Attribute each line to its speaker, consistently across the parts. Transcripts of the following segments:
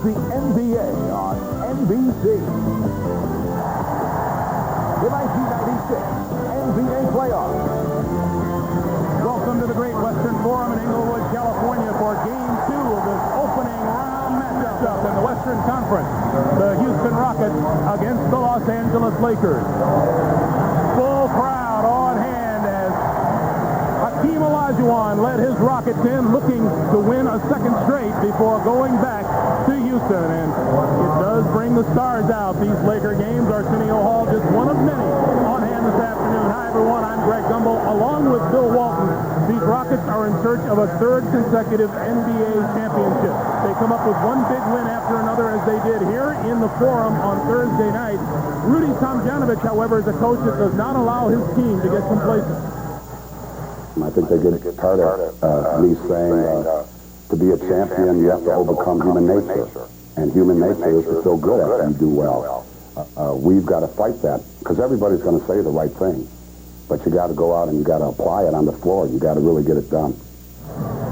Speaker 1: the NBA on NBC. The 1996 NBA playoffs.
Speaker 2: Welcome to the Great Western Forum in Inglewood, California for Game 2 of this opening round matchup in the Western Conference. The Houston Rockets against the Los Angeles Lakers. Full crowd on hand as Hakeem Olajuwon led his Rockets in, looking to win a second straight before going back to Houston. And it does bring the stars out. These Laker games, Arsenio Hall, just one of many on hand this afternoon. Hi, everyone. I'm Greg Gumbel, along with Bill Walton. These Rockets are in search of a third consecutive NBA championship. They come up with one big win after another, as they did here in the Forum on Thursday night. Rudy Tomjanovich, however, is a coach that does not allow his team to get complacent.
Speaker 3: I think they get tired of me saying to be a champion, you have to overcome human nature. And human nature is to feel good after you do well. We've got to fight that, because everybody's going to say the right thing. But you got to go out and you got to apply it on the floor. You got to really get it done.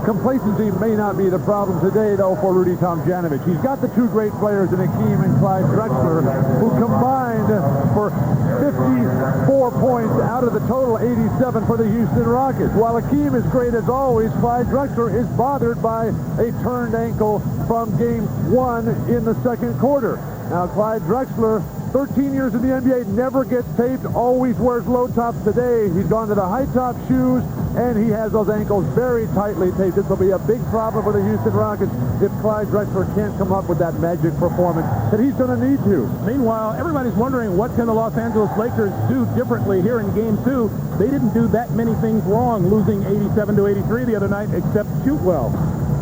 Speaker 4: Complacency may not be the problem today, though, for Rudy Tomjanovich. He's got the two great players in Hakeem and Clyde Drexler, who combined for 54 points out of the total 87 for the Houston Rockets. While Hakeem is great as always, Clyde Drexler is bothered by a turned ankle from Game 1 in the second quarter. Now, Clyde Drexler, 13 years in the NBA, never gets taped, always wears low tops. Today, he's gone to the high top shoes, and he has those ankles very tightly taped. This will be a big problem for the Houston Rockets if Clyde Drexler can't come up with that magic performance that he's going to need to.
Speaker 2: Meanwhile, everybody's wondering, what can the Los Angeles Lakers do differently here in Game 2? They didn't do that many things wrong, losing 87-83 the other night, except shoot well.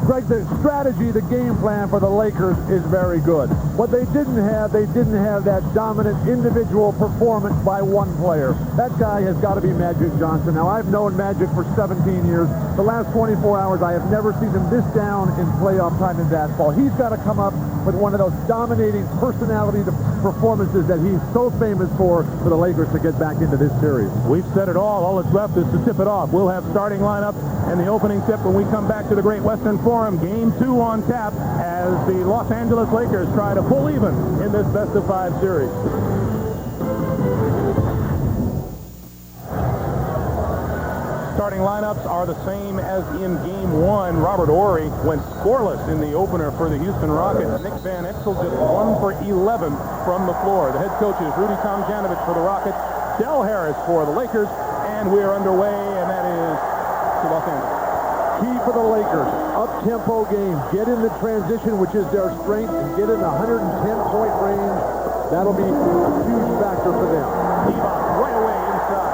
Speaker 4: Greg, the strategy, the game plan for the Lakers is very good. What they didn't have that dominant individual performance by one player. That guy has got to be Magic Johnson. Now, I've known Magic for 17 years. The last 24 hours, I have never seen him this down in playoff time in basketball. He's got to come up with one of those dominating personality performances that he's so famous for the Lakers to get back into this series.
Speaker 2: We've said it all. All that's left is to tip it off. We'll have starting lineup and the opening tip when we come back to the Great Western Forum. Game 2 on tap as the Los Angeles Lakers try to pull even in this best-of-5 series. Starting lineups are the same as in Game 1. Robert Horry went scoreless in the opener for the Houston Rockets. Nick Van Exel just 1 for 11 from the floor. The head coach is Rudy Tomjanovich for the Rockets, Del Harris for the Lakers, and we're underway, and that is to Los Angeles.
Speaker 4: Key for the Lakers, up-tempo game. Get in the transition, which is their strength, and get in the 110-point range. That'll be a huge factor for them.
Speaker 2: Divac right away inside.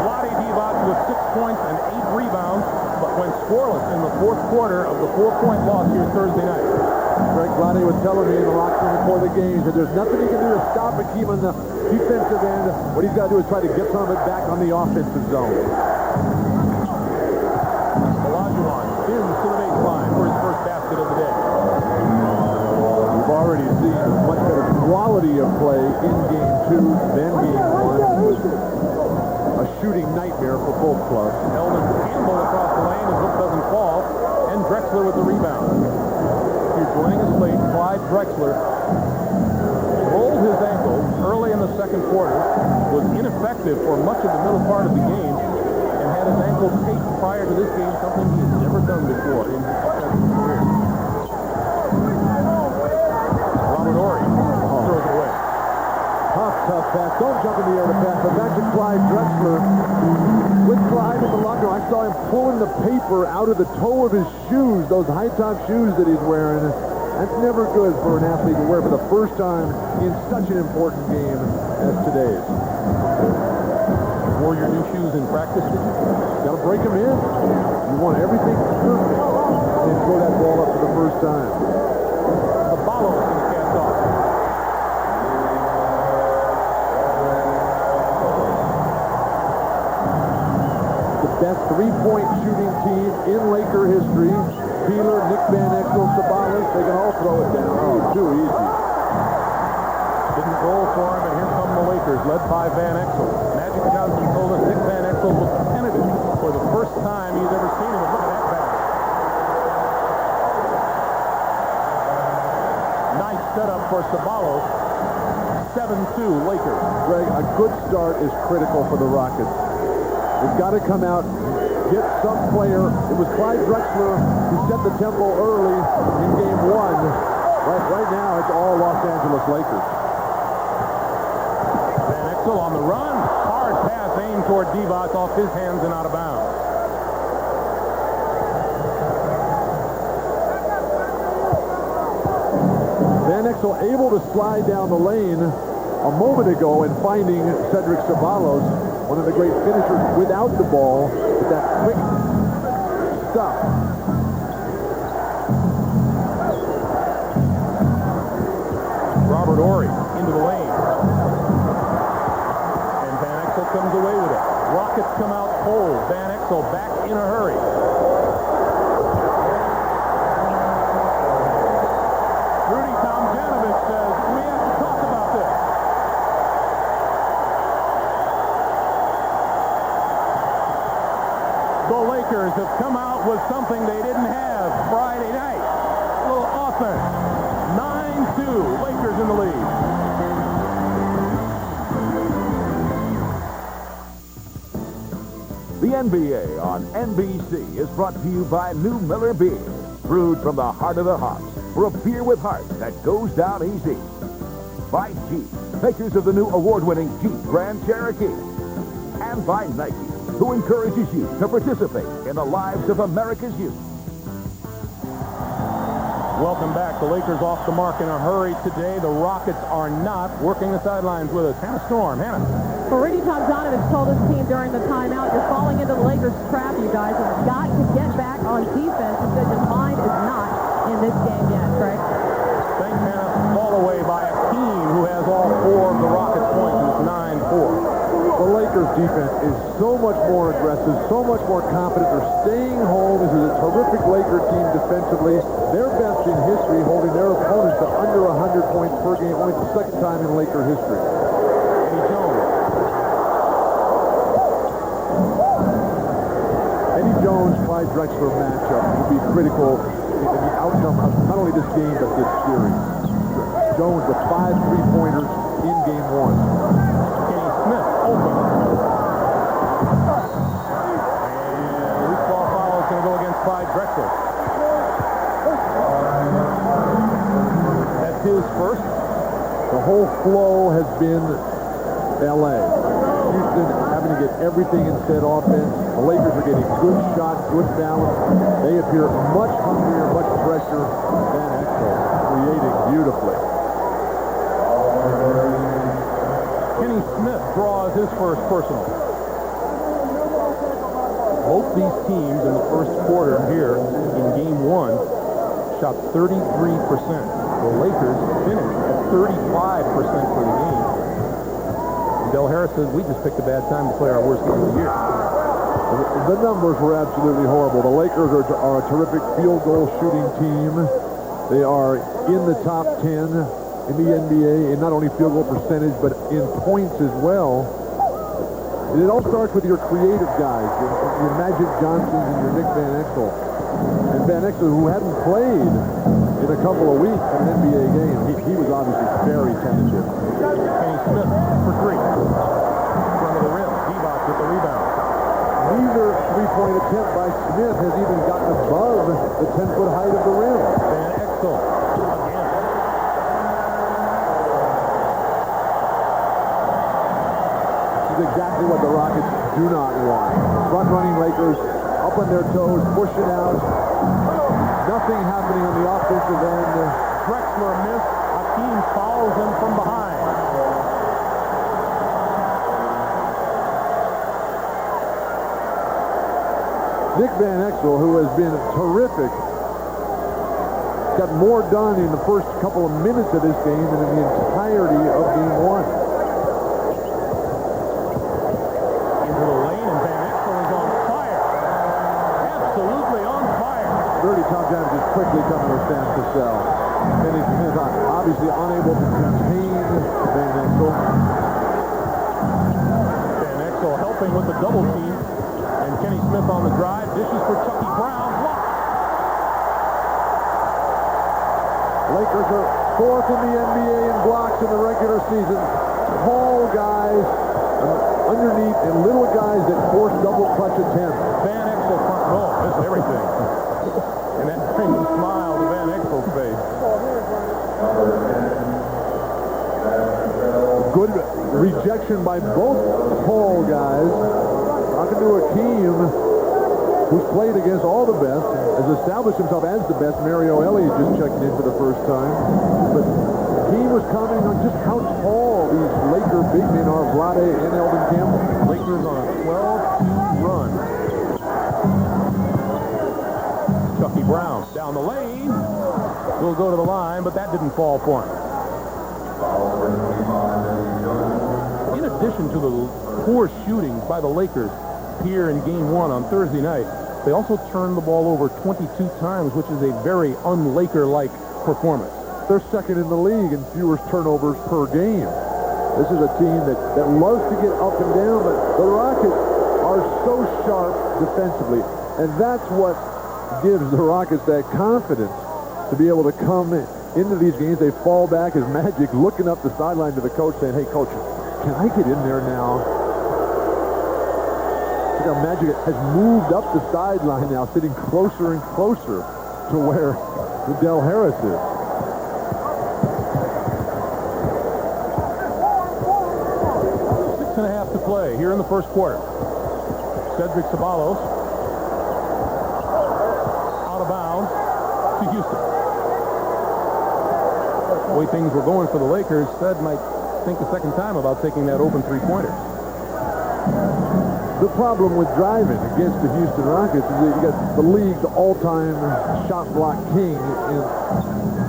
Speaker 2: Vlade Divac with 6 points and 8 rebounds, but went scoreless in the fourth quarter of the 4-point loss here Thursday night.
Speaker 4: Greg Vlade was telling me in the locker room before the game that there's nothing he can do to stop Hakeem on the defensive end. What he's got to do is try to get some of it back on the offensive zone.
Speaker 2: Olajuwon spins to the baseline for his first basket of the day.
Speaker 4: We've already seen a much better quality of play in Game 2 than Game 1. A shooting nightmare for both clubs.
Speaker 2: Eldon Campbell across the lane as Hook doesn't fall, and Drexler with the rebound. If you're joining us late, Clyde Drexler rolled his ankle early in the second quarter, was ineffective for much of the middle part of the game, and had his ankle taped prior to this game, something he has never done before in his offensive career. Robert Horry throws it away.
Speaker 4: Tough pass. Don't jump in the air to pass. But back to Clyde Drexler. With Clyde in the locker room, I saw him pulling the paper out of the toe of his shoes, those high-top shoes that he's wearing. That's never good for an athlete to wear for the first time in such an important game as today's.
Speaker 2: Wore your new shoes in practice with you?
Speaker 4: Got to break them in. You want everything perfect. And throw that ball up for the first time.
Speaker 2: The follow is going to cast off.
Speaker 4: The best three-point shooting team in Laker history. Peeler, Nick Van Exel, Sabalas, they can all throw it down. Oh, too easy.
Speaker 2: Didn't roll for him, and here come the Lakers, led by Van Exel. Magic Johnson told us Nick Van Exel was tentative for the first time he's ever seen him. Look at that pass. for Ceballos. 7-2 Lakers.
Speaker 4: Greg, a good start is critical for the Rockets. They've got to come out, get some player. It was Clyde Drexler who set the tempo early in game one. Right now, it's all Los Angeles Lakers.
Speaker 2: Van Exel on the run. Hard pass aimed toward Divac, off his hands and out of bounds.
Speaker 4: Van Exel able to slide down the lane a moment ago and finding Cedric Ceballos, one of the great finishers without the ball, with that quick stuff.
Speaker 2: Robert Horry into the lane. And Van Exel comes away with it. Rockets come out cold. Van Exel back in a hurry. Rudy Tomjanovich says, we have to talk about this. The Lakers have come out with something they didn't have Friday night. A little offense. 9-2, Lakers in the lead.
Speaker 1: The NBA on NBC is brought to you by New Miller Beer, brewed from the heart of the hops for a beer with heart that goes down easy. By Jeep, makers of the new award-winning Jeep Grand Cherokee. And by Nike, who encourages you to participate in the lives of America's youth.
Speaker 2: Welcome back. The Lakers off the mark in a hurry today. The Rockets are not working the sidelines with us. Hannah Storm. Hannah.
Speaker 5: Well, Rudy Tomjanovich told his team during the timeout, you're falling into the Lakers' trap, you guys. You've got to get back on defense. He said your mind is not in this game yet, Craig.
Speaker 2: Thanks, Hannah. Ball away by a team who has all four of the Rockets' points, and it's 9-4.
Speaker 4: The Lakers defense is so much more aggressive, so much more confident. They're staying home. This is a terrific Laker team defensively. They're best in history, holding their opponents to under 100 points per game. Only the second time in Laker history.
Speaker 2: Eddie Jones.
Speaker 4: Eddie Jones, Clyde Drexler matchup will be critical in the outcome of not only this game, but this series. Jones with 5 3-pointers in game one.
Speaker 2: Kenny Smith open. And loose ball foul is going to go against Clyde Drexler. That's his first.
Speaker 4: The whole flow has been L.A. Houston having to get everything instead offense. The Lakers are getting good shots, good balance. They appear much hungrier, much fresher than Exel, creating beautifully.
Speaker 2: Kenny Smith draws his first personal. Both these teams in the first quarter here in game one shot 33%. The Lakers finished at 35% for the game. And Del Harris says, we just picked a bad time to play our worst game of the year.
Speaker 4: The numbers were absolutely horrible. The Lakers are a terrific field goal shooting team. They are in the top 10 in the NBA in not only field goal percentage, but in points as well. And it all starts with your creative guys, your Magic Johnsons and your Nick Van Exel. And Van Exel, who hadn't played in a couple of weeks in an NBA game, he was obviously very tentative.
Speaker 2: Kenny Smith for three. Front of the rim. Divac with the rebound.
Speaker 4: Neither three-point attempt by Smith has even gotten above the 10-foot height of the rim.
Speaker 2: Van Exel again.
Speaker 4: This is exactly what the Rockets do not want. Front-running Lakers up on their toes, pushing out. Nothing happening on the offensive end.
Speaker 2: Drexler missed. Hakeem fouls him from behind.
Speaker 4: Nick Van Exel, who has been terrific, got more done in the first couple of minutes of this game than in the entirety of game one.
Speaker 2: Into the lane, and Van Exel is on fire. Absolutely on fire.
Speaker 4: Rudy Tomjanovich is quickly coming to Sam Cassell. Kenny Smith obviously unable to contain Van Exel.
Speaker 2: Van Exel helping with the double team. And Kenny Smith on the drive. Dishes for Chucky Brown. Blocked.
Speaker 4: Lakers are Fourth in the NBA in blocks in the regular season. Tall guys underneath and little guys that force double clutch attempts.
Speaker 2: Van Exel front row, missed everything. And that brings a smile to Van Exel's face.
Speaker 4: Good rejection by both tall guys. Talking to Akeem, who's played against all the best, has established himself as the best. Mario Elliott just checking in for the first time. But Akeem was commenting on just how tall these Laker big men are, Vlade and Elvin Campbell.
Speaker 2: Lakers on a 12-2 run. Chucky Brown down the lane. Will go to the line, but that didn't fall for him. In addition to the poor shooting by the Lakers here in Game 1 on Thursday night, they also turned the ball over 22 times, which is a very un-Laker-like performance.
Speaker 4: They're second in the league in fewest turnovers per game. This is a team that loves to get up and down, but the Rockets are so sharp defensively, and that's what gives the Rockets that confidence to be able to come into these games. They fall back as Magic looking up the sideline to the coach saying, hey, coach, can I get in there now? Look how Magic has moved up the sideline now, sitting closer and closer to where Del Harris is.
Speaker 2: 6.5 to play here in the first quarter. Cedric Ceballos out of bounds to Houston. The way things were going for the Lakers, Ced might think a second time about taking that open three-pointer.
Speaker 4: The problem with driving against the Houston Rockets is that you got the league's all-time shot block king in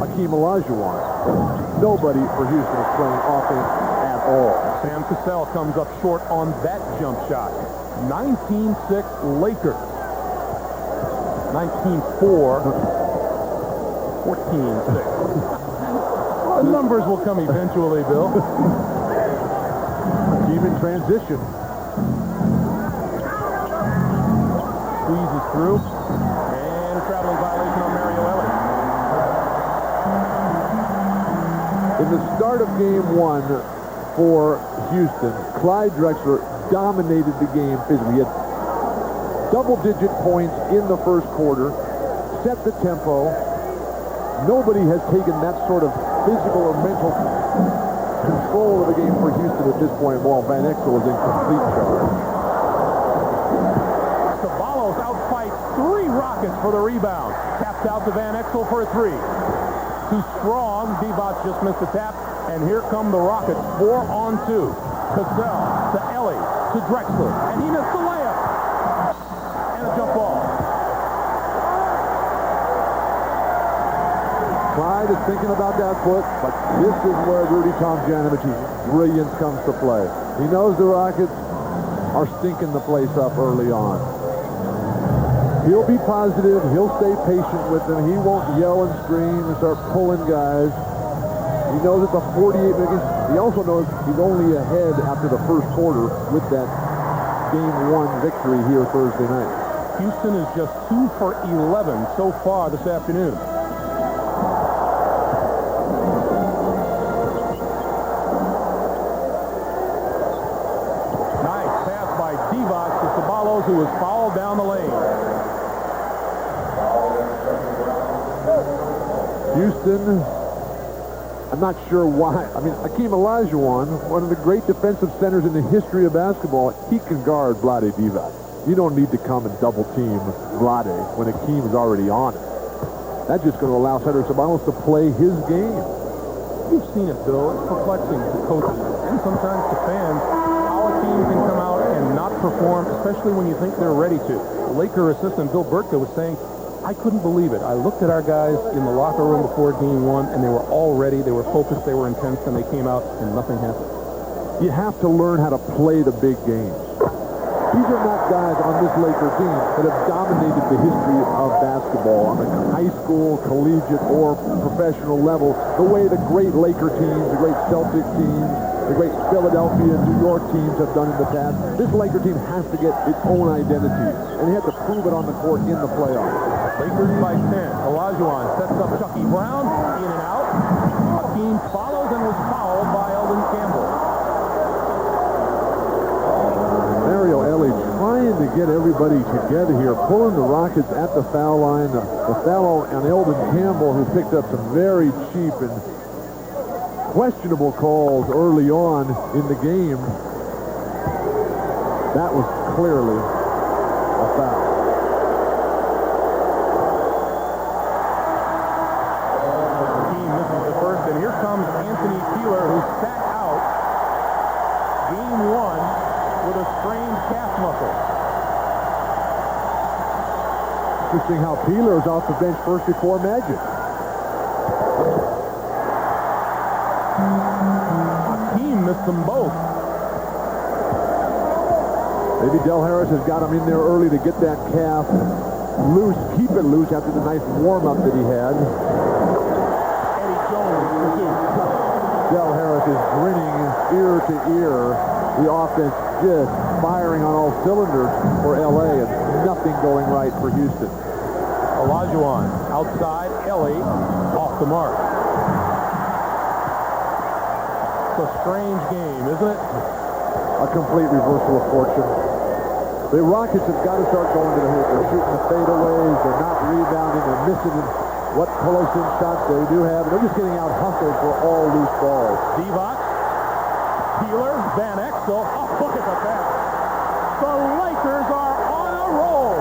Speaker 4: Hakeem Olajuwon. Nobody for Houston is playing offense at all.
Speaker 2: Sam Cassell comes up short on that jump shot. 19-6 Lakers. 19-4. 14-6. The numbers will come eventually, Bill.
Speaker 4: Team in transition.
Speaker 2: Squeezes through. And a traveling violation on Mario Elliott.
Speaker 4: In the start of Game 1 for Houston, Clyde Drexler dominated the game physically. He had double-digit points in the first quarter, set the tempo. Nobody has taken that sort of physical or mental control of the game for Houston at this point, while Van Exel is in complete charge.
Speaker 2: Ceballos outfights 3 Rockets for the rebound. Taps out to Van Exel for a 3. Too strong. Divac just missed the tap. And here come the Rockets, 4-on-2. Cassell to Ellie to Drexler. And he missed the layup. And a jump ball.
Speaker 4: Clyde is thinking about that foot, but this is where Rudy Tomjanovich's brilliance comes to play. He knows the Rockets are stinking the place up early on. He'll be positive. He'll stay patient with them. He won't yell and scream and start pulling guys. He knows it's a 48-minute game. He also knows he's only ahead after the first quarter with that Game 1 victory here Thursday night.
Speaker 2: Houston is just 2 for 11 so far this afternoon. Nice pass by Divac to Ceballos, who was fouled down the lane.
Speaker 4: Houston, I'm not sure why. I mean, Hakeem Olajuwon, one of the great defensive centers in the history of basketball, he can guard Vlade Divac. You don't need to come and double-team Vlade when Hakeem is already on it. That's just going to allow Cedric Ceballos to play his game.
Speaker 2: You've seen it, Bill. It's perplexing to coaches and sometimes to fans how a team can come out and not perform, especially when you think they're ready to. The Laker assistant Bill Burtka was saying, I couldn't believe it. I looked at our guys in the locker room before Game 1, and they were all ready. They were focused. They were intense, and they came out, and nothing happened.
Speaker 4: You have to learn how to play the big games. These are not guys on this Laker team that have dominated the history of basketball on the high school, collegiate, or professional level the way the great Laker teams, the great Celtic teams, the great Philadelphia and New York teams have done in the past. This Laker team has to get its own identity, and they have to prove it on the court in the playoffs.
Speaker 2: Lakers by 10. Olajuwon sets up Chucky Brown, in and out. Hakeem follows and was fouled by Eldon Campbell.
Speaker 4: Mario Elie trying to get everybody together here, pulling the Rockets at the foul line. The foul on Eldon Campbell, who picked up some very cheap and questionable calls early on in the game. That was clearly a foul.
Speaker 2: Hakeem misses the first, and here comes Anthony Peeler, who sat out game 1 with a sprained calf muscle.
Speaker 4: Interesting how Peeler is off the bench first before Magic.
Speaker 2: Hakeem missed them both.
Speaker 4: Maybe Del Harris has got him in there early to get that calf loose, keep it loose after the nice warm-up that he had.
Speaker 2: Eddie Jones pursues.
Speaker 4: Del Harris is grinning ear to ear. The offense just firing on all cylinders for L.A. and nothing going right for Houston.
Speaker 2: Olajuwon outside, Ellie off the mark. It's a strange game, isn't it?
Speaker 4: A complete reversal of fortune. The Rockets have got to start going to the hoop. They're shooting the fadeaways. They're not rebounding. They're missing what close-in shots they do have. They're just getting out-hustled for all loose balls.
Speaker 2: Divac, Peeler, Van Exel. Oh, look at the pass. The Lakers are on a roll.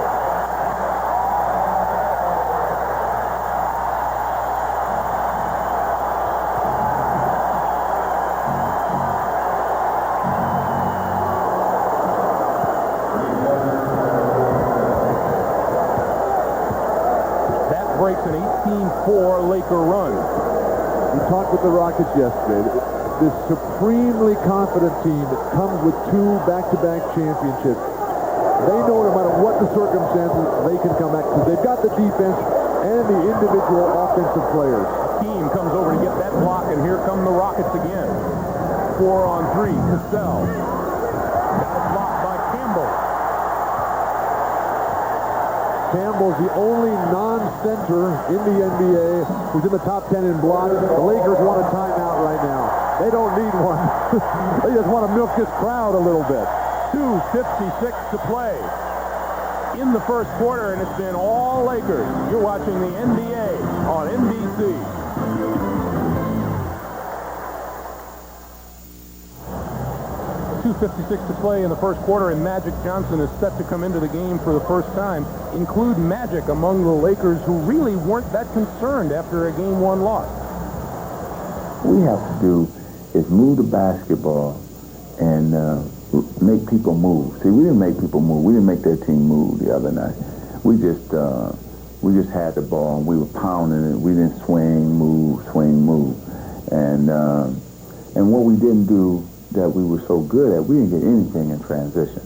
Speaker 2: Breaks an 18-4 Laker run.
Speaker 4: We talked with the Rockets yesterday. This supremely confident team that comes with 2 back-to-back championships. They know no matter what the circumstances, they can come back because they've got the defense and the individual offensive players.
Speaker 2: Team comes over to get that block, and here come the Rockets again. 4-on-3, Cassell. That is blocked by Campbell.
Speaker 4: Campbell's the only non-center in the NBA who's in the top 10 in blocks. The Lakers want a timeout right now. They don't need one. They just want to milk this crowd a little bit.
Speaker 2: 2:56 to play in the first quarter, and it's been all Lakers. You're watching the NBA on NBC. .256 to play in the first quarter, and Magic Johnson is set to come into the game for the first time. Include Magic among the Lakers, who really weren't that concerned after a Game 1 loss.
Speaker 6: What we have to do is move the basketball and make people move. See, we didn't make people move. We didn't make their team move the other night. We just had the ball and we were pounding it. We didn't swing, move. And what we didn't do that we were so good at, we didn't get anything in transition.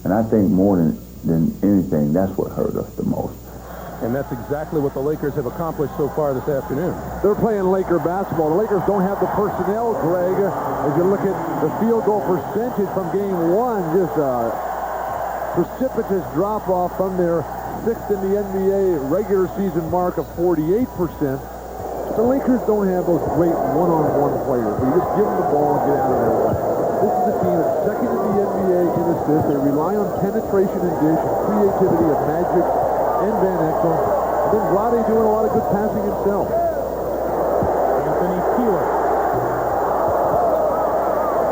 Speaker 6: And I think more than anything, that's what hurt us the most.
Speaker 2: And that's exactly what the Lakers have accomplished so far this afternoon.
Speaker 4: They're playing Laker basketball. The Lakers don't have the personnel, Greg. As you look at the field goal percentage from Game 1, just a precipitous drop-off from their 6th in the NBA regular season mark of 48%. The Lakers don't have those great one-on-one players. You just give them the ball and get out of their way. This is a team that's second in the NBA in assists. They rely on penetration and dish and creativity of Magic and Van Exel. And then Vlade doing a lot of good passing himself.
Speaker 2: Anthony Peeler.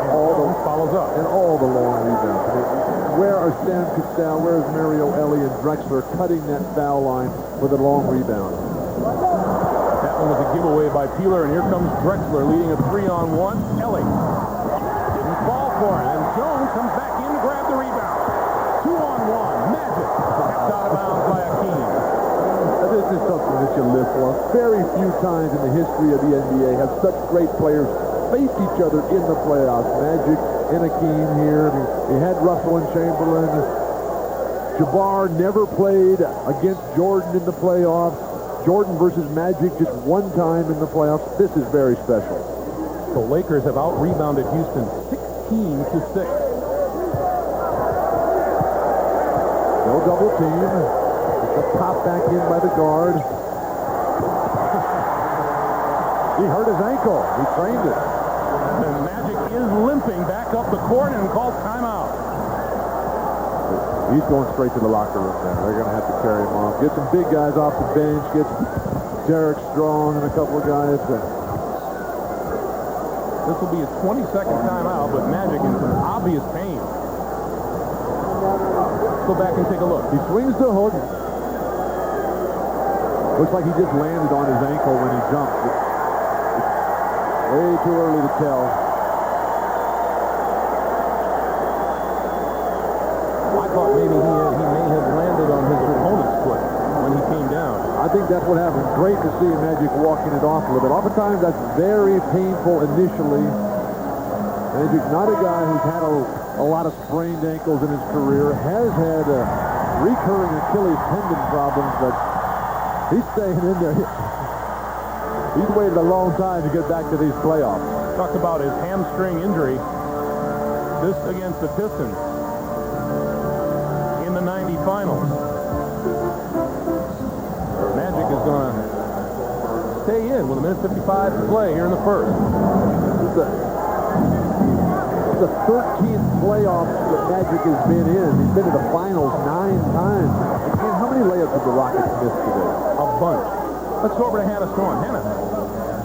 Speaker 2: And all follows up.
Speaker 4: And all the long rebounds. Where are Stan Cassell, where's Mario Elie and Drexler cutting that foul line for the long rebound?
Speaker 2: That one was a giveaway by Peeler, and here comes Drexler leading a 3-on-1. Elie didn't fall for it, and Jones comes back in to grab the rebound. 2-on-1. Magic. Kept out of bounds by Hakeem.
Speaker 4: This is something that you live for. Very few times in the history of the NBA have such great players faced each other in the playoffs. Magic and Hakeem here. We had Russell and Chamberlain. Jabbar never played against Jordan in the playoffs. Jordan versus Magic just one time in the playoffs. This is very special.
Speaker 2: The Lakers have out-rebounded Houston 16-6.
Speaker 4: No double team. It's a pop back in by the guard. He hurt his ankle. He trained it.
Speaker 2: And Magic is limping back up the court and called timeout.
Speaker 4: He's going straight to the locker room now. They're going to have to carry him off. Get some big guys off the bench. Get Derek Strong and a couple of guys.
Speaker 2: This will be a 20-second timeout, but Magic in some obvious pain. Let's go back and take a look.
Speaker 4: He swings the hook. Looks like he just landed on his ankle when he jumped. It's way too early to tell.
Speaker 2: I thought maybe he may have landed on his opponent's foot when he came down.
Speaker 4: I think that's what happened. Great to see Magic walking it off a little bit. Oftentimes that's very painful initially. Magic's not a guy who's had a lot of sprained ankles in his career, has had recurring Achilles tendon problems, but he's staying in there. He's waited a long time to get back to these playoffs.
Speaker 2: Talked about his hamstring injury. This against the Pistons in the 90 finals. Magic is going to stay in with a minute 55 to play here in the first.
Speaker 4: The 13th playoffs that Magic has been in. He's been to the finals 9 times. Again, how many layups did the Rockets miss today?
Speaker 2: A bunch. Let's go over to Hannah Storm. Hannah.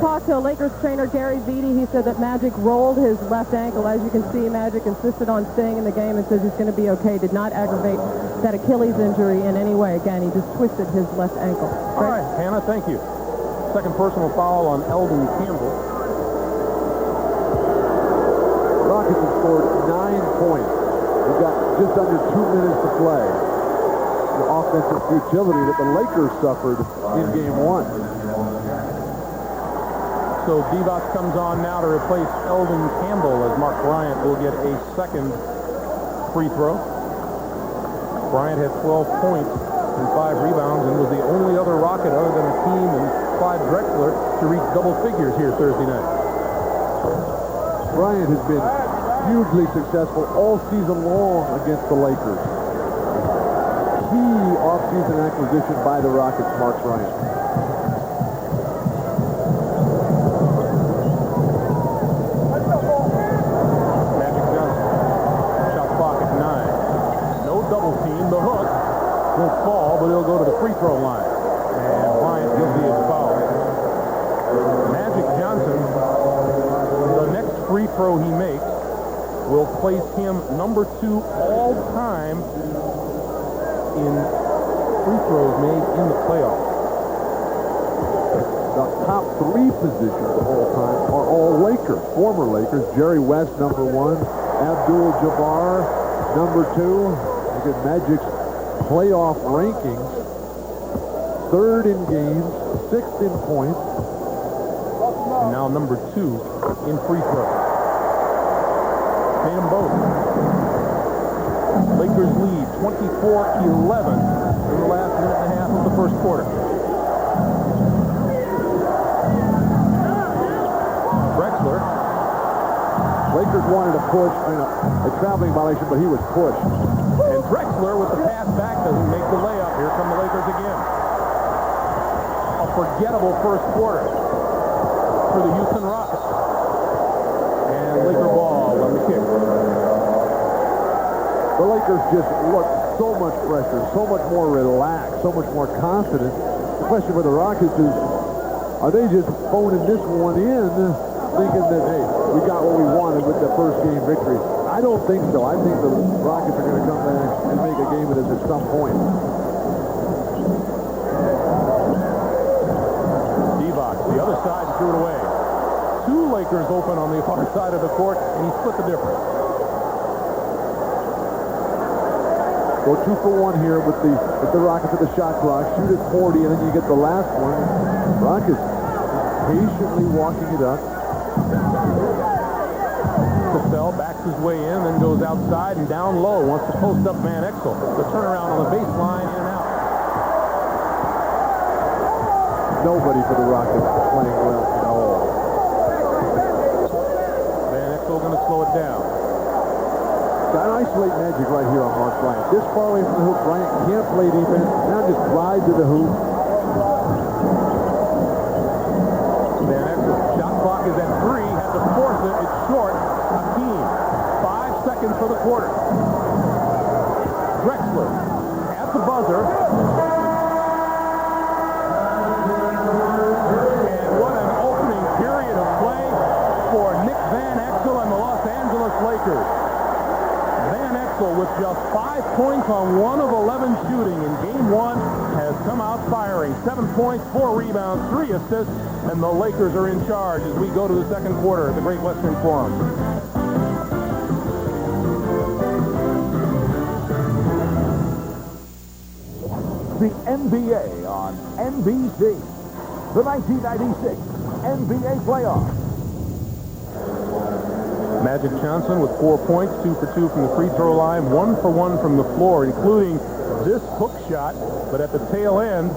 Speaker 5: Talked to Lakers trainer Gary Vitti. He said that Magic rolled his left ankle. As you can see, Magic insisted on staying in the game and says he's going to be okay. Did not aggravate that Achilles injury in any way. Again, he just twisted his left ankle.
Speaker 2: All right, Hannah, thank you. Second personal foul on Eldon Campbell.
Speaker 4: Rockets have scored 9 points. We've got just under 2 minutes to play. The offensive futility that the Lakers suffered in Game 1.
Speaker 2: So Divac comes on now to replace Eldon Campbell as Mark Bryant will get a second free throw. Bryant had 12 points and 5 rebounds and was the only other Rocket other than Hakeem and Clyde Drexler to reach double figures here Thursday night.
Speaker 4: Bryant has been hugely successful all season long against the Lakers. Key offseason acquisition by the Rockets, Mark Bryant.
Speaker 2: Magic Johnson. Shot clock at 9. No double team. The hook will fall, but he'll go to the free throw line. And Bryant guilty of foul. Magic Johnson, the next free throw he makes will place him number 2 all time in free throws made in the playoffs.
Speaker 4: The top 3 positions of all time are all Lakers, former Lakers. Jerry West, number 1. Abdul-Jabbar, number 2. Look at Magic's playoff rankings. 3rd in games, 6th in points.
Speaker 2: And now number 2 in free throws. Made them both. Lakers lead 24-11 in the last minute and a half of the first quarter. Drexler.
Speaker 4: Lakers wanted to push a traveling violation, but he was pushed.
Speaker 2: And Drexler with the pass back doesn't make the layup. Here come the Lakers again. A forgettable first quarter for the Houston Rockets. And Laker ball on the kick.
Speaker 4: The Lakers just look so much fresher, so much more relaxed, so much more confident. The question for the Rockets is, are they just phoning this one in, thinking that, hey, we got what we wanted with the first game victory? I don't think so. I think the Rockets are going to come back and make a game of this at some point.
Speaker 2: Divac, the other side, threw it away. 2 Lakers open on the far side of the court, and he split the difference.
Speaker 4: Go 2 for 1 here with the Rockets at the shot clock. Shoot at 40, and then you get the last one. Rockets patiently walking it up.
Speaker 2: Cassell backs his way in, then goes outside and down low. Wants to post up Van Exel. The turnaround on the baseline, in and out.
Speaker 4: Nobody for the Rockets playing well at all.
Speaker 2: Axel going to slow it down.
Speaker 4: Got to isolate Magic right here on Mark Bryant. This far away from the hoop, Bryant can't play defense. Now just drive to the hoop.
Speaker 2: Van Exel, shot clock is at 3, had to force it, it's short. Hakeem, 5 seconds for the quarter. Drexler at the buzzer. And what an opening period of play for Nick Van Exel and the Los Angeles Lakers. Van Exel with just 5 points on 1 of 11 shooting in game 1 has come out firing. 7 points, 4 rebounds, 3 assists, and the Lakers are in charge as we go to the second quarter at the Great Western Forum.
Speaker 1: The NBA on NBC. The 1996 NBA playoffs.
Speaker 2: Magic Johnson with 4 points, 2 for 2 from the free throw line, 1 for 1 from the floor, including this hook shot. But at the tail end,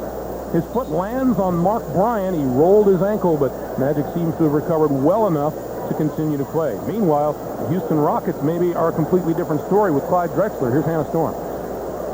Speaker 2: his foot lands on Mark Bryant. He rolled his ankle, but Magic seems to have recovered well enough to continue to play. Meanwhile, the Houston Rockets maybe are a completely different story with Clyde Drexler. Here's Hannah Storm.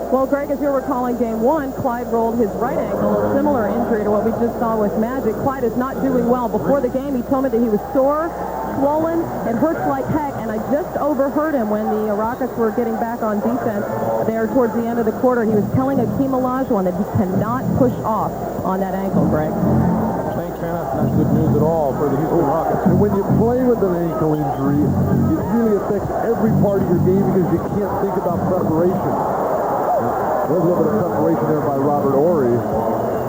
Speaker 5: Well, Greg, as you're recalling game 1, Clyde rolled his right ankle, a similar injury to what we just saw with Magic. Clyde is not doing well. Before the game, he told me that he was sore, swollen, and hurts like heck, and I just overheard him when the Rockets were getting back on defense there towards the end of the quarter. He was telling Hakeem Olajuwon that he cannot push off on that ankle, Greg.
Speaker 2: Thanks, Hannah. Not good news at all for the Houston Rockets.
Speaker 4: And when you play with an ankle injury, it really affects every part of your game because you can't think about preparation. There's a little bit of preparation there by Robert Horry,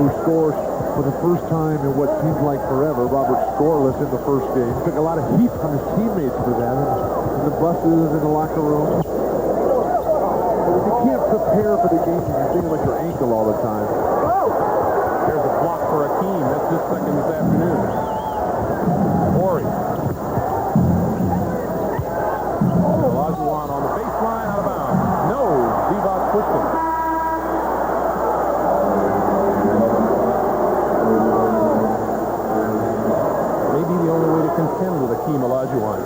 Speaker 4: who scores for the first time in what seems like forever. Robert scoreless in the first game. Took a lot of heat from his teammates for that, in the buses, in the locker room. But if you can't prepare for the game, you're thinking about your ankle all the time.
Speaker 2: There's a block for Hakeem. That's his second this afternoon. Horry. Olajuwon on the baseline, out of bounds. No, Divac pushed him. Maybe the only way to contend with Hakeem Olajuwon.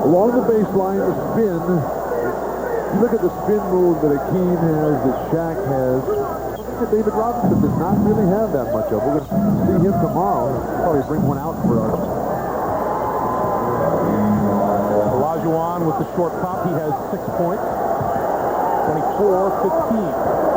Speaker 4: Along the baseline, the spin. You look at the spin move that Hakeem has, that Shaq has. Look at David Robinson does not really have that much of. We're going to see him tomorrow. Probably bring one out for us.
Speaker 2: Olajuwon with the short pop. He has 6 points. 24-15.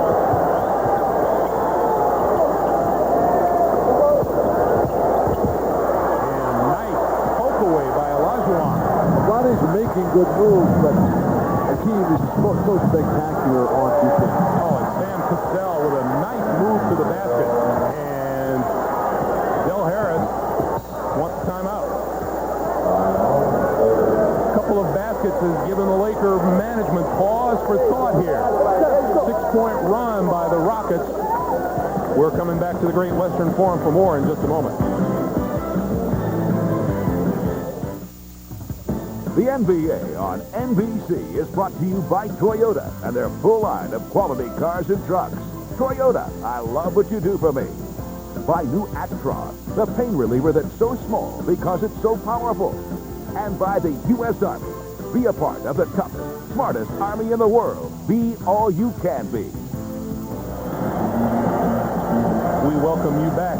Speaker 4: Making good moves, but Hakeem is so spectacular on defense.
Speaker 2: Oh, and Sam Cassell with a nice move to the basket. And Del Harris wants a timeout. A couple of baskets has given the Laker management pause for thought here. 6-point run by the Rockets. We're coming back to the Great Western Forum for more in just a moment.
Speaker 1: The NBA on NBC is brought to you by Toyota and their full line of quality cars and trucks. Toyota, I love what you do for me. By new Actron, the pain reliever that's so small because it's so powerful. And by the U.S. Army. Be a part of the toughest, smartest Army in the world. Be all you can be.
Speaker 2: We welcome you back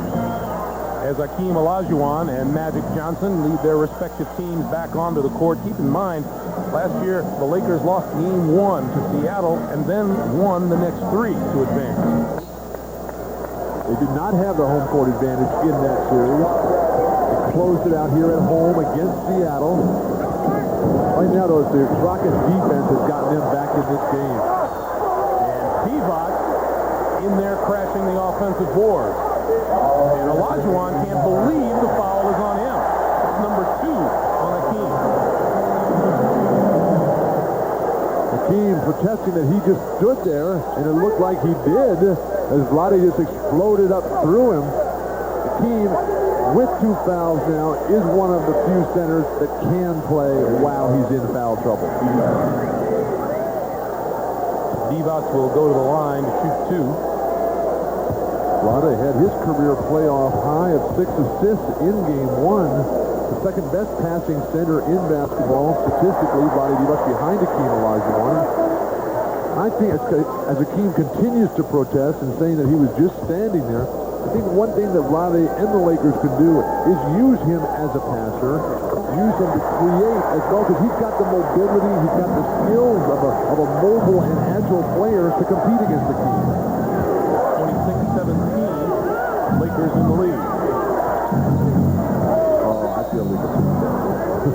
Speaker 2: as Hakeem Olajuwon and Magic Johnson lead their respective teams back onto the court. Keep in mind, last year the Lakers lost game 1 to Seattle and then won the next 3 to advance.
Speaker 4: They did not have the home court advantage in that series. They closed it out here at home against Seattle. Right now, though, the Rockets defense has gotten them back in this game.
Speaker 2: And Divac in there crashing the offensive boards. And Olajuwon can't believe the foul is on him. It's number 2 on Hakeem.
Speaker 4: Hakeem protesting that he just stood there, and it looked like he did, as Vlade just exploded up through him. Hakeem, with 2 fouls now, is one of the few centers that can play while he's in foul trouble.
Speaker 2: Divac will go to the line to shoot 2.
Speaker 4: Vlade had his career playoff high of 6 assists in game 1. the second best passing center in basketball statistically, Vlade Divac behind Hakeem Olajuwon. I think as Hakeem continues to protest and saying that he was just standing there, I think one thing that Vlade and the Lakers can do is use him as a passer, use him to create as well, because he's got the mobility, he's got the skills of a mobile and agile player to compete against Hakeem.
Speaker 2: 26-17, Lakers in the lead.
Speaker 4: Oh, I feel like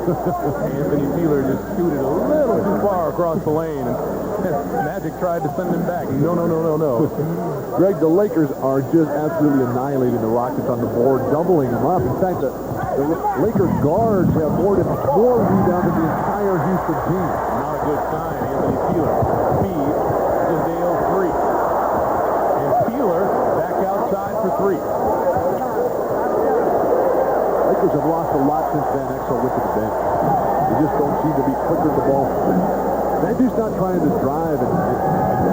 Speaker 2: Anthony Peeler just scooted a little too far across the lane, and Magic tried to send him back. No.
Speaker 4: Greg, the Lakers are just absolutely annihilating the Rockets on the board, doubling them up. In fact, the Lakers guards have more rebounds than the entire Houston team.
Speaker 2: Not a good sign. Anthony Peeler feeds Zdale 3. And Peeler back outside for 3.
Speaker 4: Lakers have lost a lot since Van Exel went to the bench. They just don't seem to be quicker to the ball. Van Duke's not trying to drive and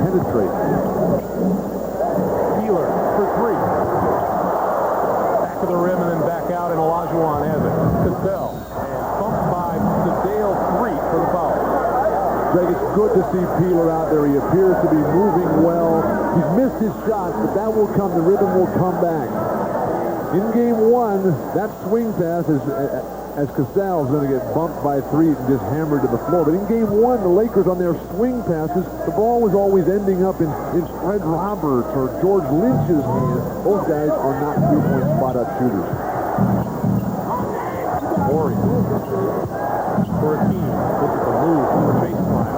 Speaker 4: penetrate.
Speaker 2: Peeler for 3. Back to the rim and then back out, and Olajuwon has it. Cassell, and bumped by Zdale 3 for the foul.
Speaker 4: Greg, it's good to see Peeler out there. He appears to be moving well. He's missed his shots, but that will come. The rhythm will come back. In game 1, that swing pass as Cassell's going to get bumped by 3 and just hammered to the floor. But in game 1, the Lakers on their swing passes, the ball was always ending up in Fred Roberts or George Lynch's hands. Those guys are not three-point spot-up shooters.
Speaker 2: Horry for Hakeem. Look at the move from the baseline.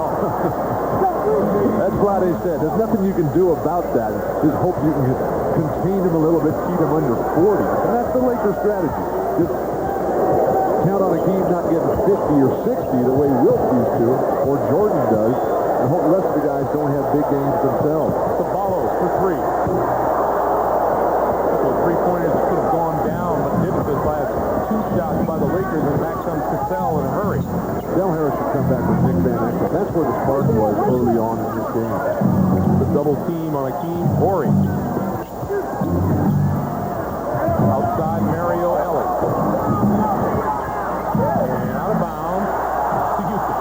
Speaker 4: That's what I said. There's nothing you can do about that. Just hope you can contain him a little bit, keep him under 40. And that's the Lakers' strategy. Just count on Hakeem not getting 50 or 60 the way Wilt used to, or Jordan does, and hope the rest of the guys don't have big games themselves.
Speaker 2: Sabalos for 3. Couple of three-pointers that could have gone down, but didn't this last 2 shots by the Lakers, and back comes Cassell in a hurry.
Speaker 4: Del Harris should come back with Nick Van Exel. That's where the spark was early on in this game.
Speaker 2: The double team on Hakeem. Horry. Outside Mario Ellis. And out of bounds to Houston.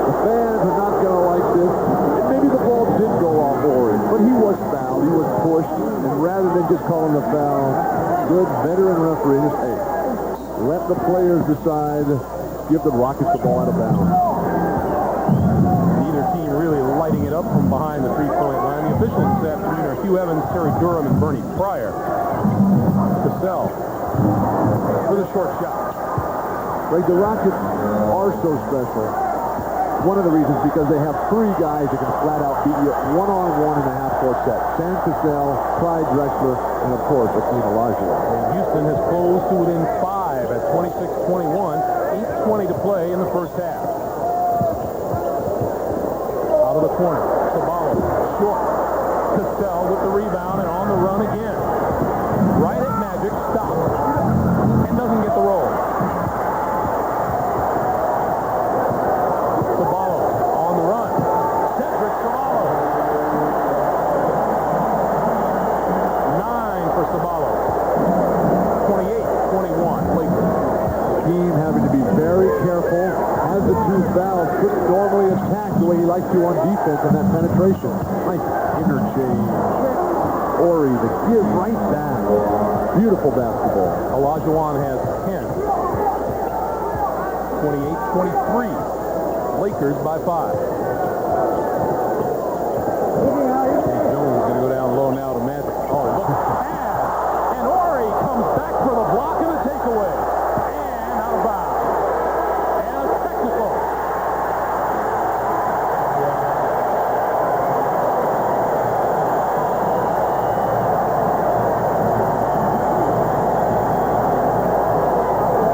Speaker 4: The fans are not going to like this. And maybe the ball did go off Horry, but he was fouled. He was pushed. And rather than just calling the foul, good veteran referee just, hey, let the players decide. Give the Rockets the ball out of bounds.
Speaker 2: Neither team really lighting it up from behind the three-point line. The officials this afternoon are Hugh Evans, Terry Durham, and Bernie Pryor. Cassell for the short shot.
Speaker 4: Greg, the Rockets are so special. One of the reasons because they have 3 guys that can flat out beat you one-on-one in a half-court set. Sam Cassell, Clyde Drexler, and of course, Hakeem Olajuwon.
Speaker 2: And Houston has closed to within 5 at 26-21. 8:20 to play in the first half. Out of the corner, Sabalos, short. Cassell with the rebound and on the run again. Right at Magic, stops, and doesn't get the roll. Sabalos on the run. Cedric Sabalos. 9 for Sabalos. 28-21, Lakers.
Speaker 4: Team having to be very careful. Has the 2 fouls. Couldn't normally attack the way he likes to on defense on that penetration. Nice interchange. Horry, the give right back. Beautiful basketball.
Speaker 2: Olajuwon has 10. 28-23. Lakers by 5. Jones going to go down low now to Magic. Oh, look. And Horry comes back for the block and the takeaway. And out of bounds. And a technical.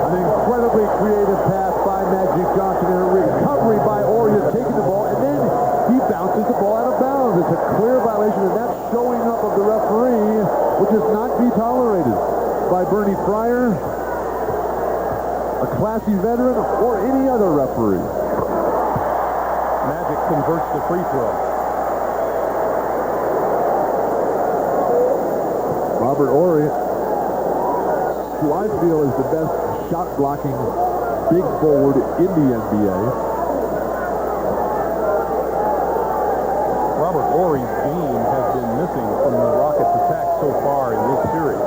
Speaker 4: An incredibly creative pass by Magic Johnson and a recovery by Horry has taken the ball, and then he bounces the ball out of bounds. It's a clear violation, and that's showing up of the referee, which is not be tolerated by Bernie Pryor, a classy veteran, or any other referee.
Speaker 2: Magic converts the free throw.
Speaker 4: Robert Horry who I feel is the best shot-blocking big forward in the NBA.
Speaker 2: Robert Horry's game has been missing from the Rockets' attack so far in this series.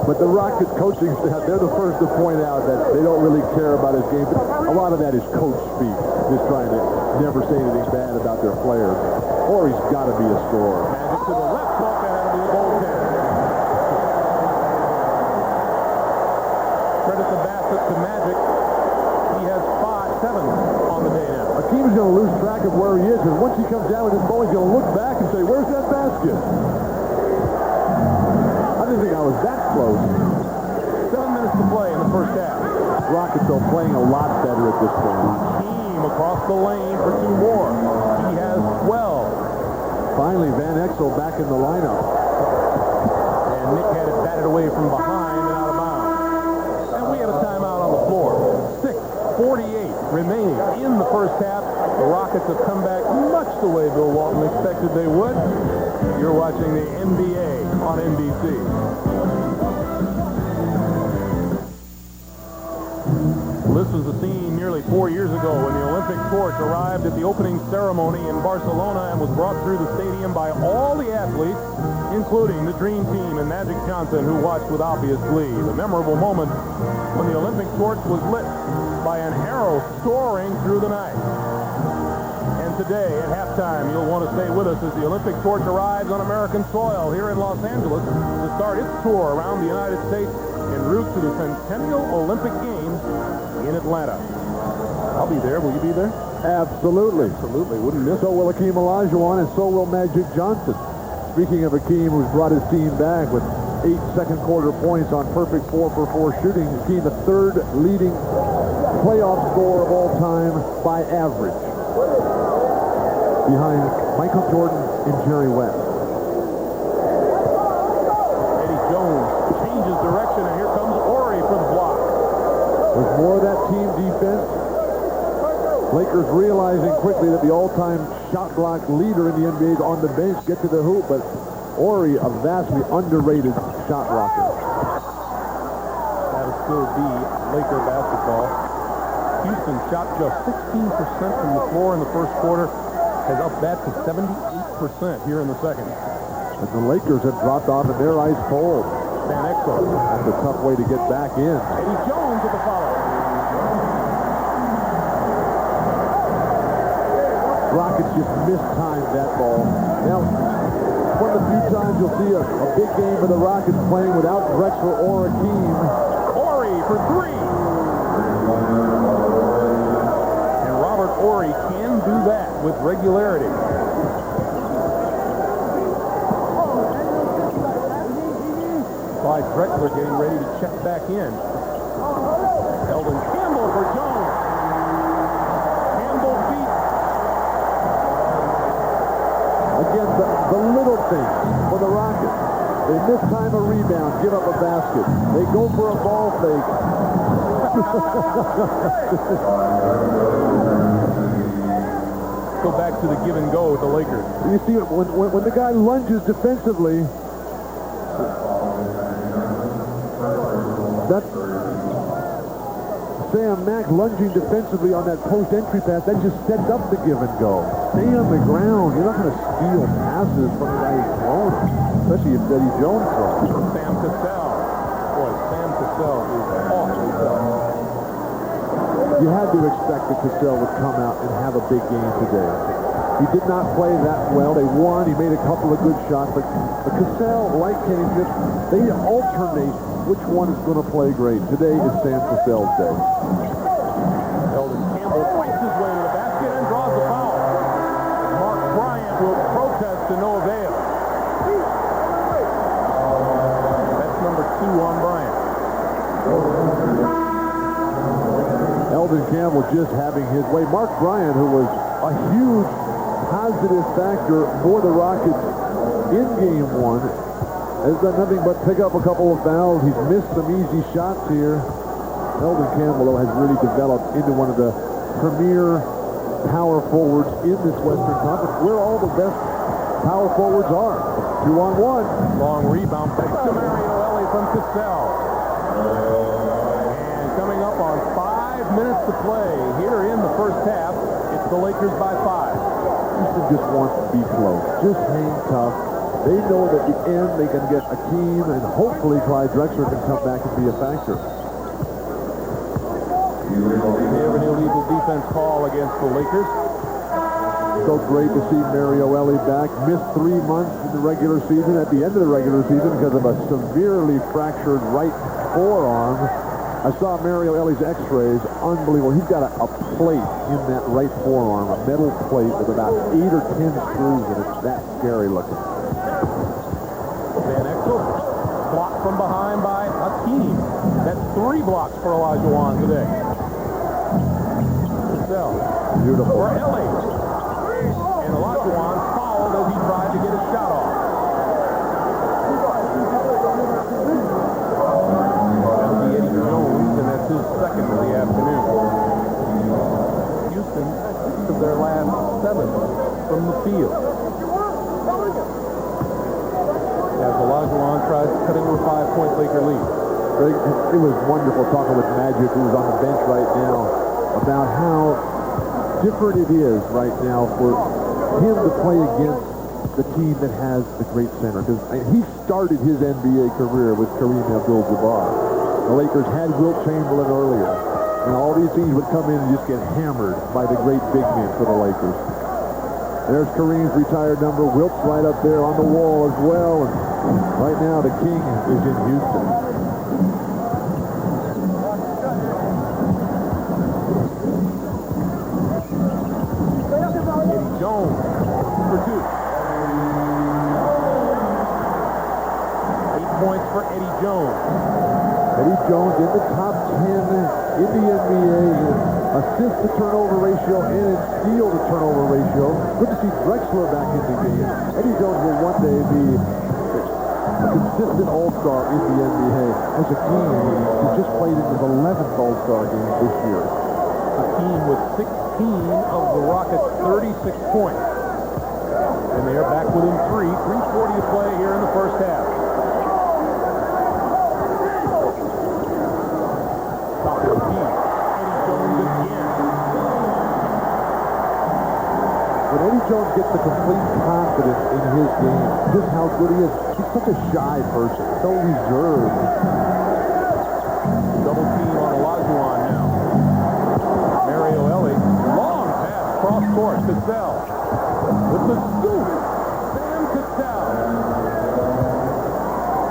Speaker 4: But the Rockets coaching staff, they're the first to point out that they don't really care about his game. But a lot of that is coach speak, just trying to never say anything bad about their players. Or he's got to be a scorer.
Speaker 2: Magic to the left hook, and that'll be a goaltender. Credit the basket to Magic. He has 5-7 on the day now.
Speaker 4: Hakeem's going to lose track of where he is, and once he comes down with his ball, he's going to look back and say, where's that basket? I didn't think I was that close.
Speaker 2: 7 minutes to play in the first half.
Speaker 4: Rockets are playing a lot better at this point.
Speaker 2: Hakeem across the lane for 2 more. He has 12.
Speaker 4: Finally, Van Exel back in the lineup.
Speaker 2: And Nick had it batted away from behind and out of bounds. And we have a timeout on the floor. 6:48 remaining in the first half. The Rockets have come back much the way Bill Walton expected they would. You're watching the NBA on NBC. This was the scene nearly 4 years ago when the Olympic torch arrived at the opening ceremony in Barcelona and was brought through the stadium by all the athletes, including the Dream Team and Magic Johnson, who watched with obvious glee. The memorable moment when the Olympic torch was lit by an arrow soaring through the night. And today, at halftime, you'll want to stay with us as the Olympic torch arrives on American soil here in Los Angeles to start its tour around the United States en route to the Centennial Olympic Games in Atlanta. I'll be there. Will you be there?
Speaker 4: Absolutely.
Speaker 2: Absolutely. Wouldn't miss it.
Speaker 4: So will Hakeem Olajuwon, and so will Magic Johnson. Speaking of Hakeem, who's brought his team back with 8 second-quarter points on perfect 4-for-4 shooting. Hakeem, the third leading playoff scorer of all time by average, behind Michael Jordan and Jerry West.
Speaker 2: Eddie Jones changes direction, and here comes Horry for the block.
Speaker 4: With more of that team defense, Lakers realizing quickly that the all-time shot block leader in the NBA is on the bench, get to the hoop, but Horry, a vastly underrated shot blocker.
Speaker 2: That'll still be Laker basketball. Houston shot just 16% from the floor in the first quarter, has upped that to 78% here in the second.
Speaker 4: And the Lakers have dropped off in their ice cold.
Speaker 2: Van Exel.
Speaker 4: That's a tough way to get back in.
Speaker 2: Eddie Jones with the follow.
Speaker 4: Rockets just mistimed that ball. Now, one of the few times you'll see a big game for the Rockets playing without Drexler or Hakeem.
Speaker 2: Horry for 3. And Robert Horry can do that with regularity. Clyde Drexler getting ready to check back in. Eldon Campbell for Jones. Campbell beat.
Speaker 4: Again, the little things for the Rockets. They mistime a rebound, give up a basket. They go for a ball fake.
Speaker 2: Go back to the give and go with the Lakers.
Speaker 4: You see, when the guy lunges defensively, that Sam Mack lunging defensively on that post-entry pass, that just sets up the give and go. Stay on the ground. You're not going to steal passes from the guy who's throwing them, especially if Eddie Jones throws.
Speaker 2: Sam Cassell. Boy, Sam Cassell is awfully tough.
Speaker 4: You had to expect that Cassell would come out and have a big game today. He did not play that well. They won. He made a couple of good shots, but Cassell, like Kenny Pitt, they alternate which one is going to play great. Today is Sam Cassell's day.
Speaker 2: Eldon Campbell fights his way to the basket and draws the foul. Mark Bryant will protest to no avail. That's number 2 on Bryant.
Speaker 4: Eldon Campbell just having his way. Mark Bryant, who was a huge positive factor for the Rockets in Game 1, has done nothing but pick up a couple of fouls. He's missed some easy shots here. Eldon Campbell, though, has really developed into one of the premier power forwards in this Western Conference, where all the best power forwards are. 2-on-1.
Speaker 2: Long rebound. Back to Mario Elie. from Cassell. And coming up on 5 minutes to play here in the first half, it's the Lakers by 5.
Speaker 4: Houston just wants to be close. Just hang tough. They know that at the end they can get Akeem, and hopefully Clyde Drexler can come back and be a factor.
Speaker 2: They have an illegal defense call against the Lakers.
Speaker 4: So great to see Mario Elie back. Missed 3 months in the regular season, at the end of the regular season, because of a severely fractured right forearm. I saw Mario Ellie's x-rays. Unbelievable. He's got a plate in that right forearm, a metal plate with about 8 or 10 screws, and it's that scary looking.
Speaker 2: Van Exel blocked from behind by Hakeem. That's 3 blocks for Olajuwon today. Cassell.
Speaker 4: Beautiful.
Speaker 2: For Elie. And Olajuwon fouled as he tried to get a shot off. That'll be Eddie Jones, and that's his second of the afternoon. Houston, 6 of their last 7 from the field. As Olajuwon tries to cut into a 5-point Laker lead.
Speaker 4: Greg, it was wonderful talking with Magic, who's on the bench right now, about how different it is right now for him to play against the team that has the great center. Because he started his NBA career with Kareem Abdul-Jabbar. The Lakers had Wilt Chamberlain earlier. And all these teams would come in and just get hammered by the great big men for the Lakers. There's Kareem's retired number. Wilt's right up there on the wall as well. And right now the king is in Houston.
Speaker 2: Eddie Jones for 2. 8 points for Eddie Jones.
Speaker 4: Eddie Jones in the top 10 in the NBA in assist to turnover ratio and in steal to turnover ratio. Good to see Drexler back in the game. Eddie Jones will one day be a consistent all-star in the NBA. As a team, he just played in his 11th all-star game this year.
Speaker 2: Hakeem with 16 of the Rockets' 36 points. And they are back within 3. 3:40 to play here in the first half. Top of the key. Eddie Jones again.
Speaker 4: When Eddie Jones gets the complete confidence in his game, just how good he is. He's such a shy person, so reserved.
Speaker 2: Double team on Olajuwon now. Mario Elie. Long pass cross court. Cassell. With the scoop. Sam Cassell.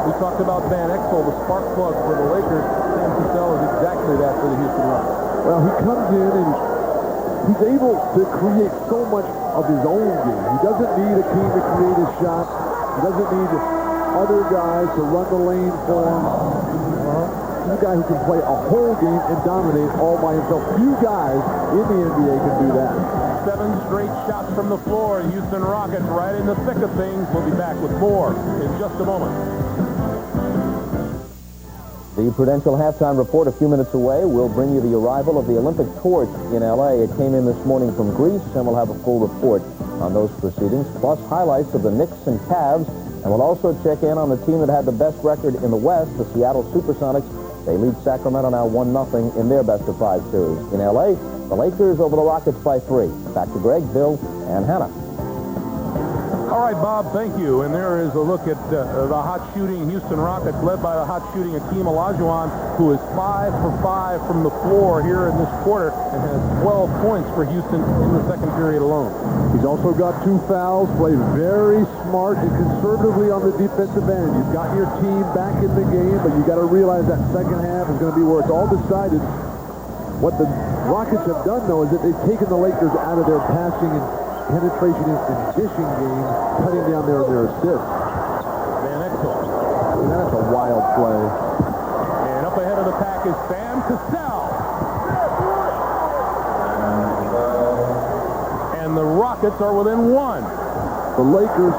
Speaker 2: We talked about Van Exel, the spark plug for the Lakers. Sam Cassell is exactly that for the Houston Rockets.
Speaker 4: Well, he comes in and he's able to create so much of his own game. He doesn't need a team to create his shots. He doesn't need other guys to run the lane for him. He's a guy who can play a whole game and dominate all by himself. Few guys in the NBA can do that.
Speaker 2: 7 straight shots from the floor. Houston Rockets right in the thick of things. We'll be back with more in just a moment.
Speaker 7: The Prudential halftime report a few minutes away will bring you the arrival of the Olympic torch in L.A. It came in this morning from Greece, and we'll have a full report on those proceedings, plus highlights of the Knicks and Cavs, and we'll also check in on the team that had the best record in the West, the Seattle Supersonics. They lead Sacramento now 1-0 in their best-of-5 series. In L.A., the Lakers over the Rockets by 3. Back to Greg, Bill, and Hannah.
Speaker 2: All right, Bob, thank you. And there is a look at the hot-shooting Houston Rockets, led by the hot-shooting Hakeem Olajuwon, who is 5 for 5 from the floor here in this quarter and has 12 points for Houston in the second period alone.
Speaker 4: He's also got 2 fouls, played very smart and conservatively on the defensive end. You've got your team back in the game, but you got to realize that second half is going to be where it's all decided. What the Rockets have done, though, is that they've taken the Lakers out of their passing and penetration and dishing game, cutting down their assists.
Speaker 2: Van Exel.
Speaker 4: And that's a wild play.
Speaker 2: And up ahead of the pack is Sam Cassell. And the Rockets are within 1.
Speaker 4: The Lakers,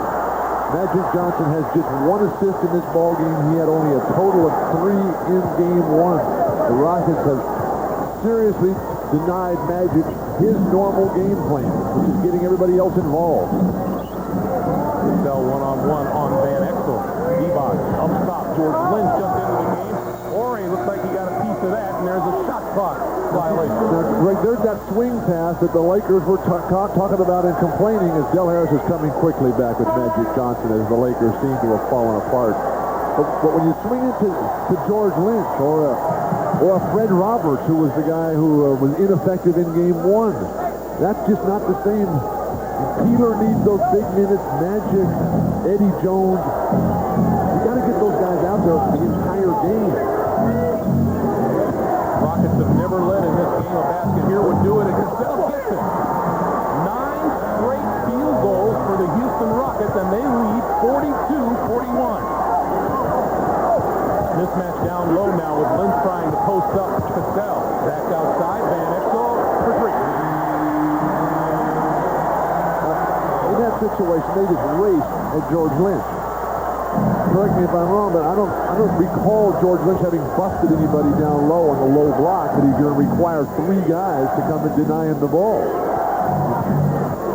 Speaker 4: Magic Johnson has just 1 assist in this ballgame. He had only a total of 3 in game 1. The Rockets have seriously denied Magic his normal game plan, which is getting everybody else involved.
Speaker 2: Cassell one-on-one on Van Exel. Divac up top. George Lynch just into the game. Ori looks like he got a piece of that, and there's a shot clock violation.
Speaker 4: Right, there's that swing pass that the Lakers were talking about and complaining as Del Harris is coming quickly back with Magic Johnson as the Lakers seem to have fallen apart. But when you swing it to George Lynch or a Fred Roberts, who was the guy who was ineffective in Game 1, that's just not the same. Peeler needs those big minutes. Magic, Eddie Jones. You got to get those guys out there for the entire game.
Speaker 2: Rockets have never led in this game. A basket here would do it, and Cassell gets it. 9 straight field goals for the Houston Rockets, and they lead 42-41. Mismatch down low now with Lynch trying to post up Cassell. Back outside, Van Exel for 3.
Speaker 4: In that situation, they just raced at George Lynch. Correct me if I'm wrong, but I don't recall George Lynch having busted anybody down low on the low block that he's going to require 3 guys to come and deny him the ball.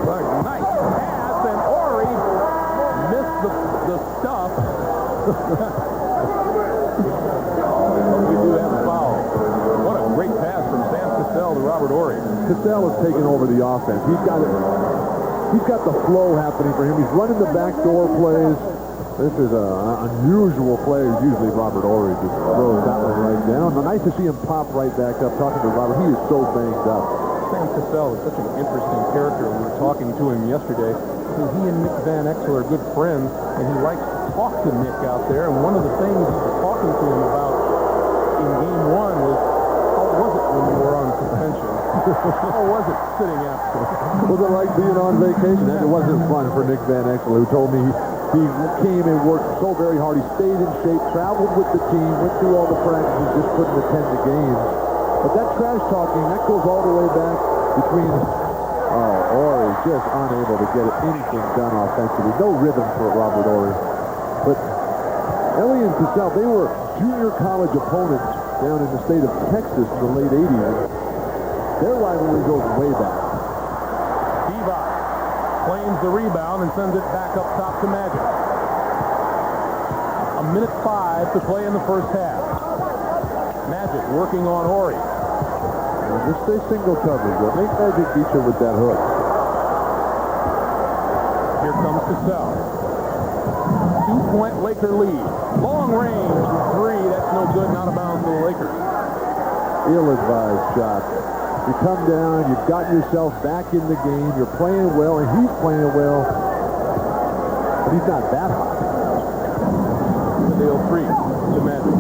Speaker 2: Nice pass, and Ori missed the stuff. We do have a foul. What a great pass from Sam Cassell to Robert Ori.
Speaker 4: Cassell has taken over the offense. He's got the flow happening for him. He's running the backdoor plays. This is an unusual play. Usually Robert Ori just throws that one right down. Nice to see him pop right back up talking to Robert. He is so banged up.
Speaker 2: Sam Cassell is such an interesting character. We were talking to him yesterday. He and Nick Van Exel are good friends, and he likes to talk to Nick out there. And one of the things he was talking to him about in Game 1 was, how was it when you were on suspension? How was it sitting after?
Speaker 4: Was it like being on vacation? It wasn't fun for Nick Van Exel, who told me he came and worked so very hard. He stayed in shape, traveled with the team, went through all the practices, just couldn't attend the games. But that trash talking, that goes all the way back between Ori just unable to get anything done offensively. No rhythm for Robert Ori. But Ellie and Cassell, they were junior college opponents down in the state of Texas in the late 80s. Their rivalry goes way back.
Speaker 2: Divac claims the rebound and sends it back up top to Magic. 1:05 to play in the first half. Magic working on Ori.
Speaker 4: Just stay single coverage. Make Magic beat you with that hook.
Speaker 2: Here comes Cassell. 2-point Laker lead. Long range 3. That's no good. Not a bounds to the Lakers.
Speaker 4: Ill-advised shot. You come down, you've gotten yourself back in the game, you're playing well, and he's playing well, but he's not that hot.
Speaker 2: Fidel 3 to Magic.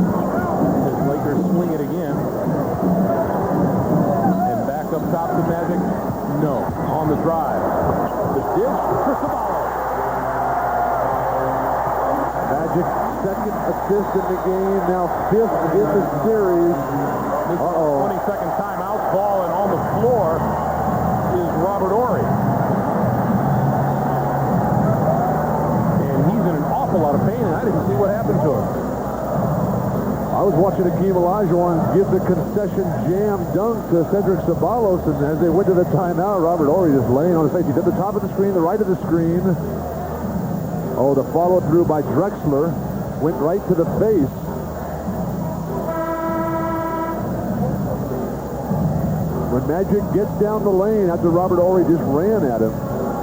Speaker 2: As Lakers swing it again. And back up top to Magic. No. On the drive. The dish for Saballo.
Speaker 4: Magic, second assist in the game, now 5th in the series.
Speaker 2: This 22nd timeout. Ball, and on the floor is Robert Ori. And he's in an awful lot of pain, and I didn't see what happened to him.
Speaker 4: I was watching Akeem Olajuwon give the concession jam dunk to Cedric Sabalos, and as they went to the timeout, Robert Ori just laying on his face. He's at the top of the screen, the right of the screen. Oh, the follow-through by Drexler went right to the face. When Magic gets down the lane after Robert Ori just ran at him.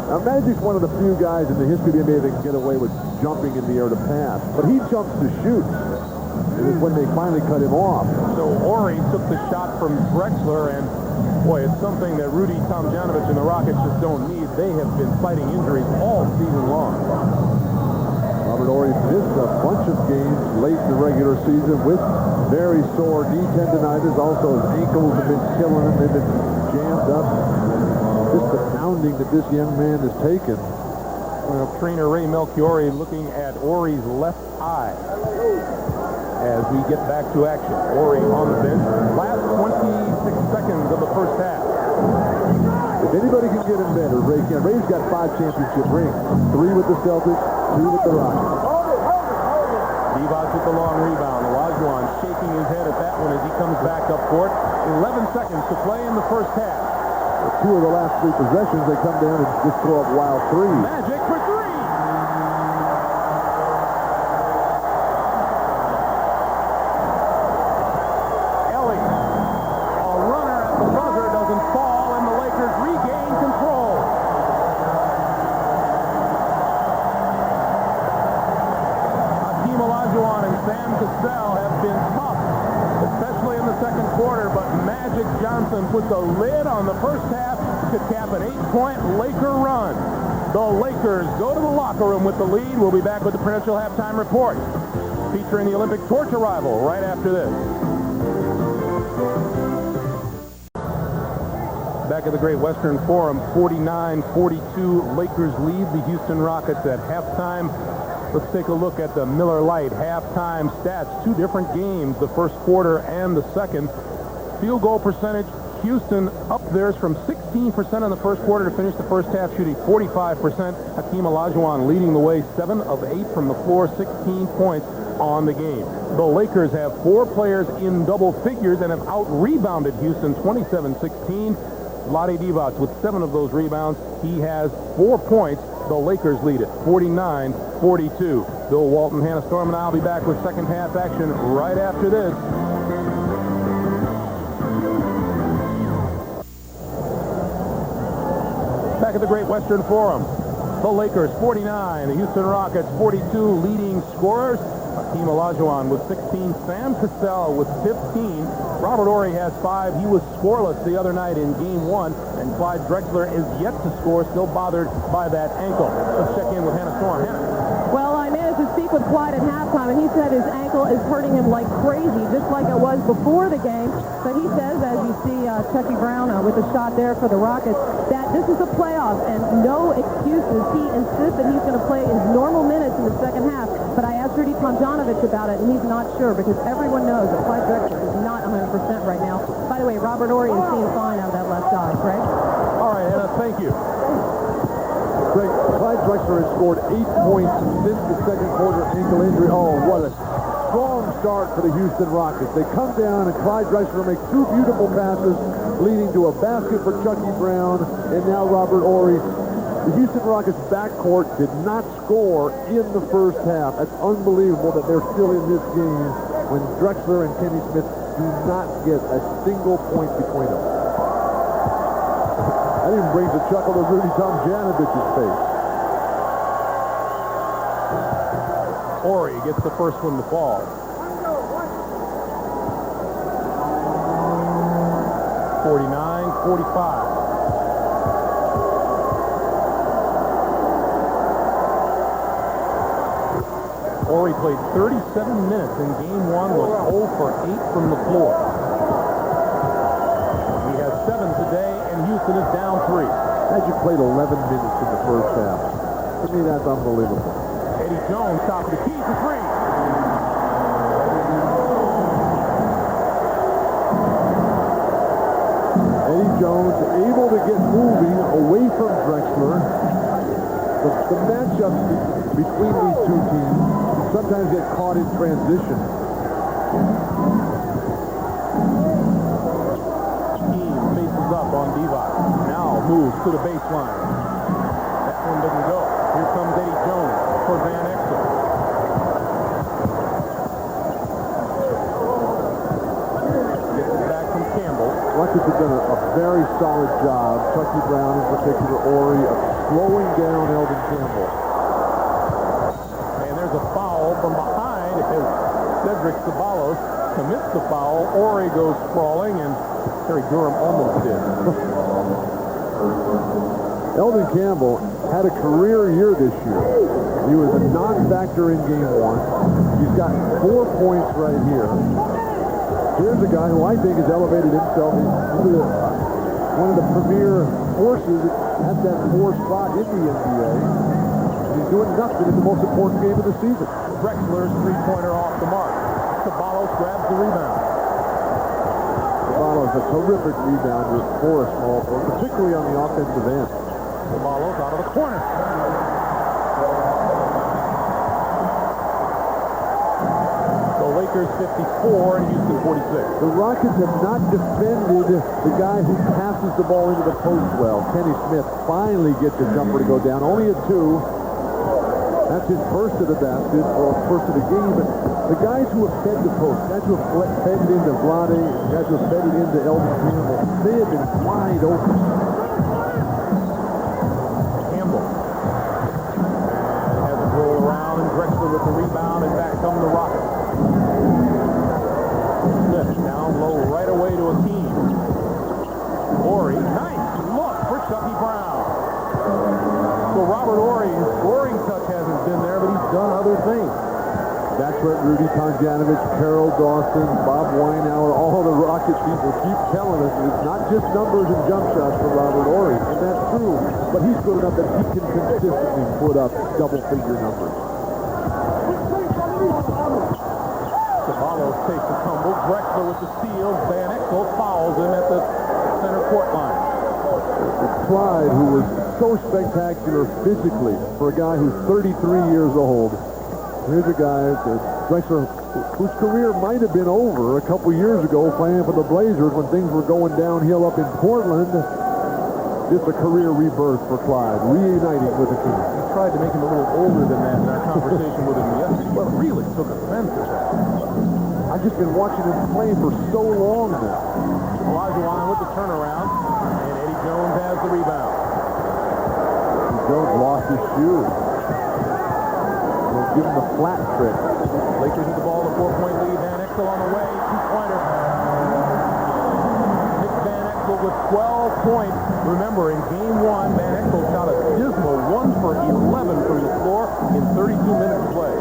Speaker 4: Now, Magic's one of the few guys in the history of the NBA that can get away with jumping in the air to pass. But he jumps to shoot. It was when they finally cut him off.
Speaker 2: So Ori took the shot from Drexler, and boy, it's something that Rudy Tomjanovich and the Rockets just don't need. They have been fighting injuries all season long.
Speaker 4: Robert Ori missed a bunch of games late in the regular season with very sore knee tendonitis. Also, his ankles have been killing him. They've been jammed up. Just the pounding that this young man has taken.
Speaker 2: Well, trainer Ray Melchiori looking at Ori's left eye as we get back to action. Ori on the bench. Last 26 seconds of the first half.
Speaker 4: If anybody can get him better, Ray can. Ray's got 5 championship rings. 3 with the Celtics, 2 with the Rockets.
Speaker 2: Divac with the long rebound. Olajuwon shaking his head at that one as he comes back up court. 11 seconds to play in the first half.
Speaker 4: With 2 of the last 3 possessions, they come down and just throw up wild 3.
Speaker 2: Magic for 3. the lid on the first half to cap an 8-point Laker run. The Lakers go to the locker room with the lead. We'll be back with the Prudential Halftime Report, featuring the Olympic torch arrival right after this. Back at the Great Western Forum, 49-42, Lakers lead the Houston Rockets at halftime. Let's take a look at the Miller Lite halftime stats. Two different games, the first quarter and the second. Field goal percentage, Houston up theirs from 16% in the first quarter to finish the first half, shooting 45%. Hakeem Olajuwon leading the way, 7 of 8 from the floor, 16 points on the game. The Lakers have 4 players in double figures and have out-rebounded Houston 27-16. Vlade Divac with 7 of those rebounds. He has 4 points. The Lakers lead it 49-42. Bill Walton, Hannah Storm, and I'll be back with second half action right after this. Back at the Great Western Forum, the Lakers 49, the Houston Rockets 42 leading scorers. Hakeem Olajuwon with 16, Sam Cassell with 15. Robert Horry has 5. He was scoreless the other night in Game 1, and Clyde Drexler is yet to score, still bothered by that ankle. Let's check in with Hannah Storm. Hannah.
Speaker 5: Well, I managed to speak with Clyde at halftime, and he said his ankle is hurting him like crazy, just like it was before the game. But he says, as you see Chucky Brown with a shot there for the Rockets, that this is a playoff and no excuses. He insists that he's going to play his normal minutes in the second half. But I asked Rudy Tomjanovich about it, and he's not sure because everyone knows that Clyde Drexler is not 100% right now. By the way, Robert Horry is seeing fine out of that left eye, Greg.
Speaker 2: All right, Hannah, thank you.
Speaker 4: Greg, Clyde Drexler has scored 8 points since the second quarter ankle injury. Oh, what a strong start for the Houston Rockets. They come down, and Clyde Drexler makes 2 beautiful passes, leading to a basket for Chucky Brown, and now Robert Horry. The Houston Rockets backcourt did not score in the first half. That's unbelievable that they're still in this game when Drexler and Kenny Smith do not get a single point between them. That even brings a chuckle to Rudy Tomjanovich's face.
Speaker 2: Horry gets the first one to fall. 49-45. Horry played 37 minutes in Game 1, was 0 for 8 from the floor. He has 7 today, and Houston is down 3.
Speaker 4: Magic played 11 minutes in the first half. To me, that's unbelievable.
Speaker 2: Eddie Jones, top of the key for 3.
Speaker 4: Eddie Jones able to get moving away from Drexler. The matchups between these two teams sometimes get caught in transition.
Speaker 2: Team faces up on Divac. Now moves to the baseline. That one doesn't go. Here comes Eddie Jones for Van Exel. Gets it back from Campbell.
Speaker 4: Rockets have done a very solid job, Chucky Brown in particular, Horry, of slowing down Eldon Campbell.
Speaker 2: And there's a foul from behind as Cedric Ceballos commits the foul. Horry goes sprawling, and Terry Durham almost did.
Speaker 4: Eldon Campbell had a career year this year. He was a non-factor in Game 1. He's got 4 points right here. Here's a guy who I think has elevated himself into one of the premier forces at that 4 spot in the NBA. He's doing nothing in the most important game of the season.
Speaker 2: Drexler's three-pointer off the mark. Ceballos grabs the rebound.
Speaker 4: Ceballos, a terrific rebounder for a small forward, particularly on the offensive end.
Speaker 2: Ceballos out of the corner. The Lakers 54 and Houston 46.
Speaker 4: The Rockets have not defended the guy who passes the ball into the post well. Kenny Smith finally gets a jumper to go down. Only a 2. That's his first of the basket, or first of the game. But the guys who have fed the post, guys who have fed it into Vlade, guys who have fed it into Eldon Campbell, they have been wide open.
Speaker 2: Campbell. And has it roll around, and Drexler with the rebound, and back come the Rockets. Smith down low right away to Hakeem. Horry, nice look for Chucky Brown. So Robert Horry's scoring touch hasn't been there, but he's done other things.
Speaker 4: That's what Rudy Tomjanovich, Carol Dawson, Bob Weinauer, all the Rockets people keep telling us. It's not just numbers and jump shots for Robert Horry, and that's true. But he's good enough that he can consistently put up double-figure numbers.
Speaker 2: Ceballos takes the tumble. Drexler with the steal. Van Exel fouls him at the center court line.
Speaker 4: Clyde, who was so spectacular physically for a guy who's 33 years old. Here's a guy, Drexler, whose career might have been over a couple years ago playing for the Blazers when things were going downhill up in Portland. Just a career rebirth for Clyde, reuniting with the team.
Speaker 2: We tried to make him a little older than that in our conversation with him yesterday, but really took offense to that.
Speaker 4: I've just been watching him play for so long now.
Speaker 2: Olajuwon with the turnaround, and Eddie Jones has the rebound.
Speaker 4: Jones lost his shoe. They'll give him the flat trick.
Speaker 2: Lakers with the ball, the 4-point lead. Van Exel on the way, two-pointer. Nick Van Exel with 12 points. Remember, in Game 1, Van Exel shot a dismal 1 for 11 from the floor in 32 minutes of play.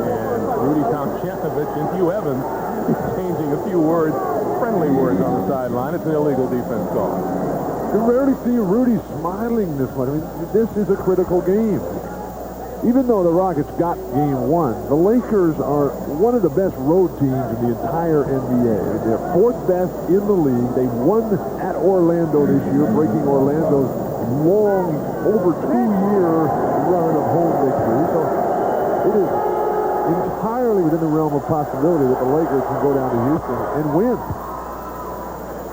Speaker 2: And Rudy Tomjanovich and Hugh Evans exchanging a few words, friendly words on the sideline. It's an illegal defense call.
Speaker 4: You rarely see Rudy smiling this much. I mean, this is a critical game. Even though the Rockets got Game 1, the Lakers are one of the best road teams in the entire NBA. They're fourth best in the league. They won at Orlando this year, breaking Orlando's long, over 2-year run of home victory. So it is entirely within the realm of possibility that the Lakers can go down to Houston and win.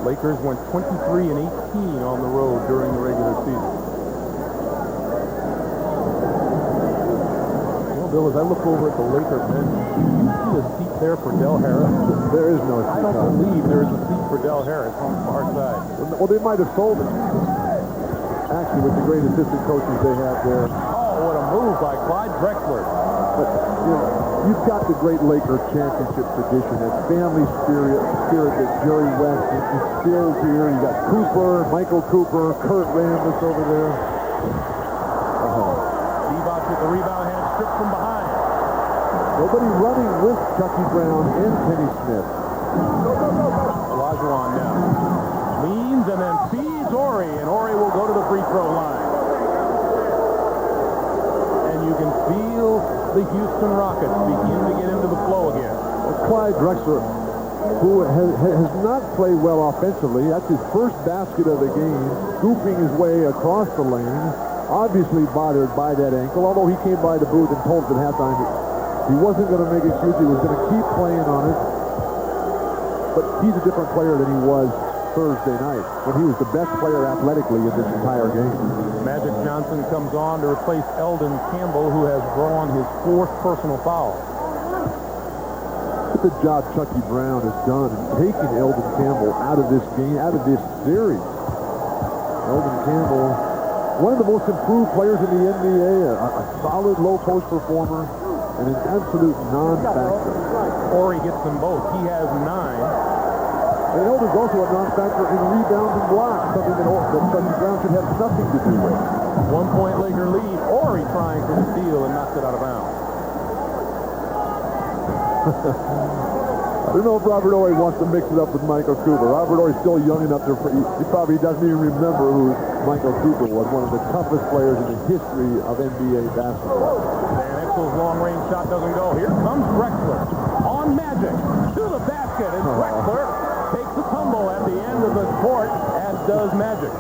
Speaker 2: Lakers went 23 and 18 on the road during the regular season. Well, Bill, as I look over at the Laker bench, do you see a seat there for Del Harris?
Speaker 4: There is no seat.
Speaker 2: I don't believe there is a seat for Del Harris on the far side.
Speaker 4: Well, they might have sold it. Actually, with the great assistant coaches they have there.
Speaker 2: Oh, what a move by Clyde Drexler.
Speaker 4: But, you know, you've got the great Laker championship tradition, that family spirit that Jerry West instills here. You got Cooper, Michael Cooper, Kurt Rambis over there.
Speaker 2: Divac with the rebound, had it stripped from behind.
Speaker 4: Nobody running with Chucky Brown and Kenny Smith.
Speaker 2: Olajuwon now. Leans and then feeds Horry, and Horry will go to the free throw line. And you can feel the Houston Rockets begin to get into the flow again.
Speaker 4: Clyde Drexler, who has not played well offensively. That's his first basket of the game, scooping his way across the lane, obviously bothered by that ankle, although he came by the booth and told us at halftime he wasn't going to make excuse, he was going to keep playing on it. But he's a different player than he was Thursday night, when he was the best player athletically in this entire game.
Speaker 2: Magic Johnson comes on to replace Eldon Campbell, who has drawn his 4th personal foul.
Speaker 4: Look at the job Chucky Brown has done in taking Eldon Campbell out of this game, out of this series. Eldon Campbell, one of the most improved players in the NBA, a solid low-post performer, and an absolute non-factor.
Speaker 2: Horry gets them both. He has 9.
Speaker 4: And Eldon's also a non-factor in rebounds and blocks, something that Chucky Brown should have nothing to do with.
Speaker 2: 1-point Laker lead. Horry trying for the steal and knocks it out of bounds.
Speaker 4: I don't know if Robert Horry wants to mix it up with Michael Cooper. Robert Horry's still young enough to, he probably doesn't even remember who Michael Cooper was, one of the toughest players in the history of NBA basketball.
Speaker 2: Van Exel's long-range shot doesn't go. Here comes Drexler on Magic to the basket, and Drexler takes a tumble at the end of the court, as does Magic.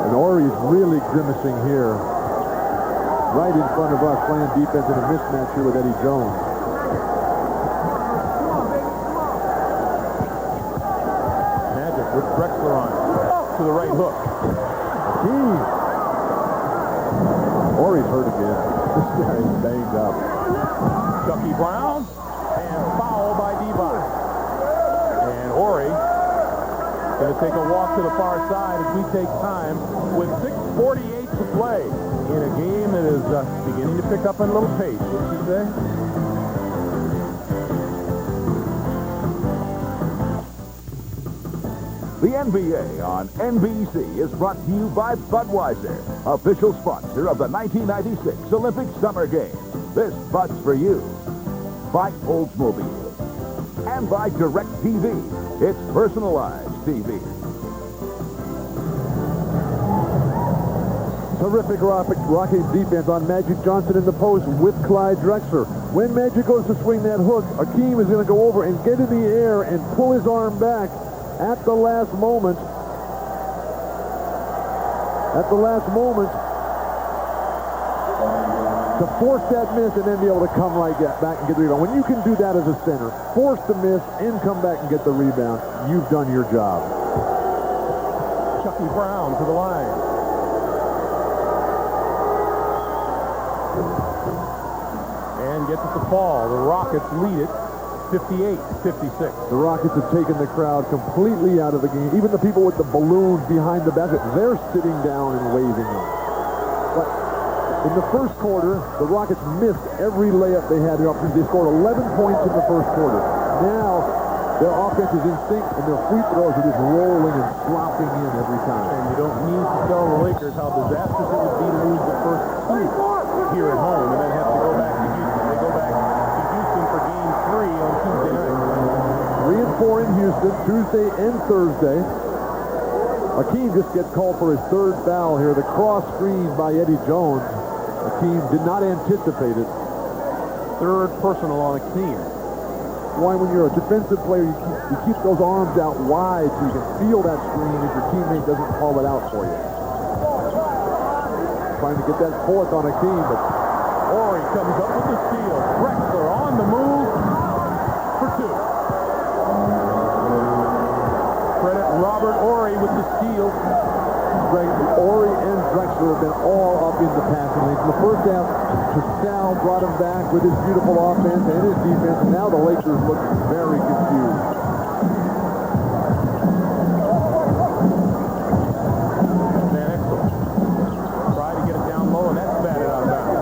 Speaker 4: And Horry's really grimacing here, right in front of us, playing defense in a mismatch here with Eddie Jones.
Speaker 2: With Drexler on to the right hook.
Speaker 4: Horry's hurt again. This guy is banged up.
Speaker 2: Chucky Brown, and foul by Divac. And Horry going to take a walk to the far side as we take time with 6:48 to play in a game that is beginning to pick up a little pace, wouldn't you say?
Speaker 1: The NBA on NBC is brought to you by Budweiser, official sponsor of the 1996 Olympic Summer Games. This Bud's for you. By Oldsmobile. And by DirecTV. It's personalized TV.
Speaker 4: Terrific Rockies defense on Magic Johnson in the post with Clyde Drexler. When Magic goes to swing that hook, Akeem is going to go over and get in the air and pull his arm back at the last moment. To force that miss and then be able to come right back and get the rebound. When you can do that as a center, force the miss and come back and get the rebound, you've done your job.
Speaker 2: Chucky Brown to the line. And gets it to fall. The Rockets lead it 58-56.
Speaker 4: The Rockets have taken the crowd completely out of the game. Even the people with the balloons behind the basket, they're sitting down and waving them. But in the first quarter, the Rockets missed every layup they had. They scored 11 points in the first quarter. Now, their offense is in sync, and their free throws are just rolling and slopping in every time.
Speaker 2: And you don't need to tell the Lakers how disastrous it would be to lose the first two here at home and then have to go back to Houston. They go back to Houston for Game 3 on Tuesday night.
Speaker 4: 3 and 4 in Houston, Tuesday and Thursday. Akeem just gets called for his third foul here. The cross screen by Eddie Jones. Akeem did not anticipate it.
Speaker 2: Third personal on Akeem.
Speaker 4: Why, when you're a defensive player, you keep those arms out wide so you can feel that screen if your teammate doesn't call it out for you. Trying to get that fourth on Akeem, but
Speaker 2: Horry comes up with the steal. Drexler on the move for two. Credit Robert Horry with the steal.
Speaker 4: Horry and Drexler have been all up in the passing lanes. In the first half, Pascal brought him back with his beautiful offense and his defense. And now the Lakers look very confused.
Speaker 2: Van Exel tried to get it down low, and that's batted out of bounds.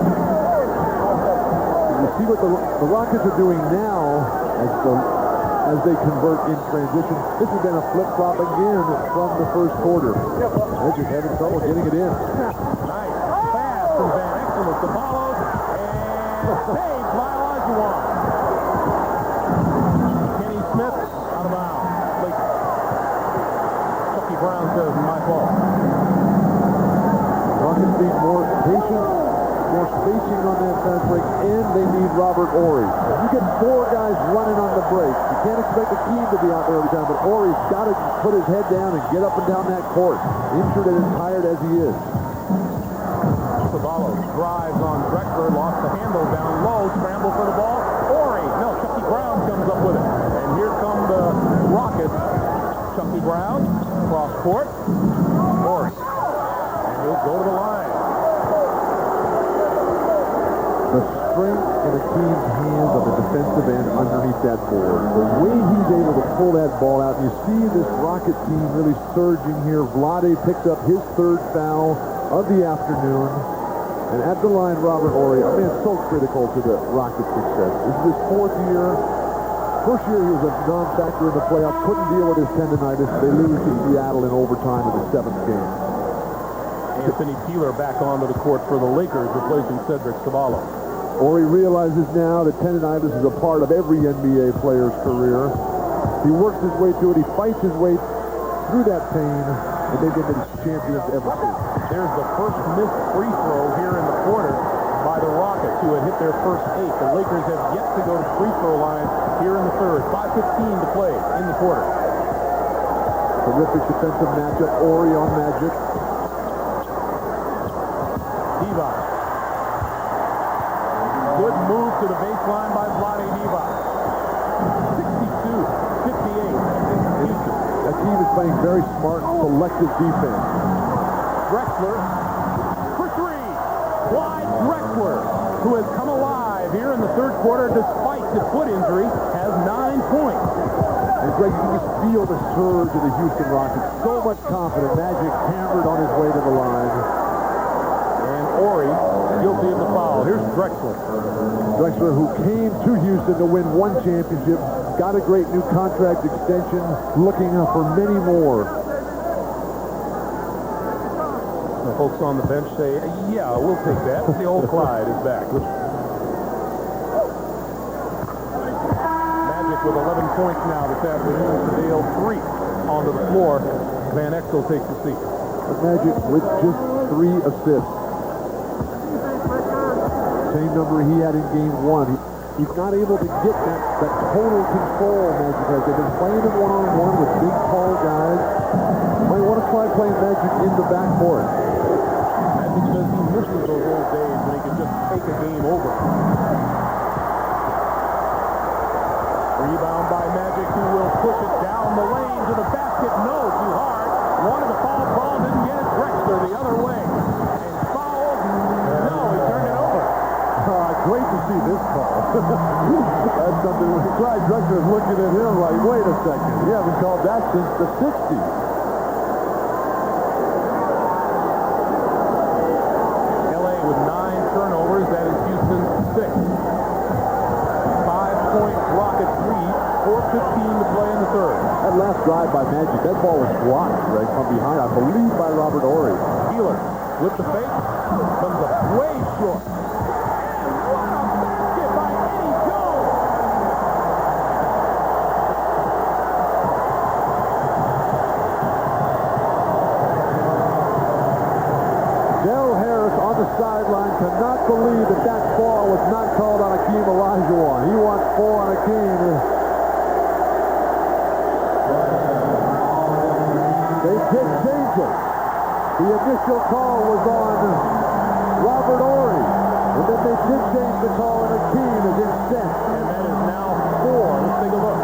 Speaker 4: You see what the Rockets are doing now as they convert in transition. This has been a flip-flop again from the first quarter. They're just having trouble getting it in.
Speaker 2: Nice pass from Van Exel with the follows, and saved by Olajuwon. Kenny Smith out of bounds. Lakers. Chucky Brown says, my fault.
Speaker 4: Rockets need more patience, more spacing on that fast break, and they need Robert Horry. You get 4 guys running on the break. You can't expect the team to be out there every time, but Horry's got to put his head down and get up and down that court, injured and tired as he is.
Speaker 2: Cavallo drives on Drexler, lost the handle down low, scramble for the ball. Horry, no, Chucky Brown comes up with it. And here come the Rockets. Chucky Brown, cross court. Horry. And he'll go to the line.
Speaker 4: The strength in Akeem's hands of the defensive end underneath that board. The way he's able to pull that ball out. You see this Rocket team really surging here. Vlade picked up his third foul of the afternoon. And at the line, Robert Horry, I mean, it's so critical to the Rockets' success. This is his 4th year. First year he was a non-factor in the playoffs. Couldn't deal with his tendonitis. They lose to Seattle in overtime in the 7th game.
Speaker 2: Anthony Peeler back onto the court for the Lakers, replacing Cedric Cavallo.
Speaker 4: Horry realizes now that tendonitis is a part of every NBA player's career. He works his way through it. He fights his way through that pain, and they've been the champions ever since.
Speaker 2: There's the first missed free throw here in the quarter by the Rockets, who had hit their first 8. The Lakers have yet to go to free throw line here in the third. 5:15 to play in the quarter.
Speaker 4: Terrific defensive matchup. Horry on Magic.
Speaker 2: Divac. Good move to the baseline by Vlade Divac. 62-58 against Houston.
Speaker 4: That team is playing very smart, selective defense.
Speaker 2: Drexler for 3. Clyde Drexler, who has come alive here in the third quarter despite the foot injury, has 9 points.
Speaker 4: And Greg, you can just feel the surge of the Houston Rockets. So much confidence. Magic hammered on his way to the line.
Speaker 2: And Horry guilty of the foul. Here's Drexler.
Speaker 4: Drexler, who came to Houston to win 1 championship, got a great new contract extension, looking for many more.
Speaker 2: The folks on the bench say, yeah, we'll take that. The old Clyde is back. Magic with 11 points now this afternoon. Sedale 3 onto the floor. Van Exel takes the seat.
Speaker 4: The Magic with just 3 assists. Same number he had in game 1. He's not able to get that total control Magic has. They've been playing him one-on-one with big, tall guys. Might want to try playing Magic in the backcourt.
Speaker 2: Magic says he misses those old days when he could just take a game over. Rebound by Magic, who will push it down the lane to the basket. No, too hard. Wanted the foul ball, didn't get it. Drexler the other way. And fouled. No, he turned it over.
Speaker 4: Great to see this call. That's something. Clyde Drexler is looking at him like, wait a second. You haven't called that since the 60s.
Speaker 2: LA with 9 turnovers. That is Houston's 6. 5-point Rockets lead. 4:15 to play in the third.
Speaker 4: That last drive by Magic, that ball was blocked, Greg, from behind, I believe, by Robert Horry.
Speaker 2: Keeler with the fake. Comes up way short.
Speaker 4: Sideline cannot believe that ball was not called on Akeem Olajuwon. He wants 4 on Akeem. They did change it. The initial call was on Robert Horry, and then they did change the call on Akeem as instead.
Speaker 2: And that is now 4. Let's take a look.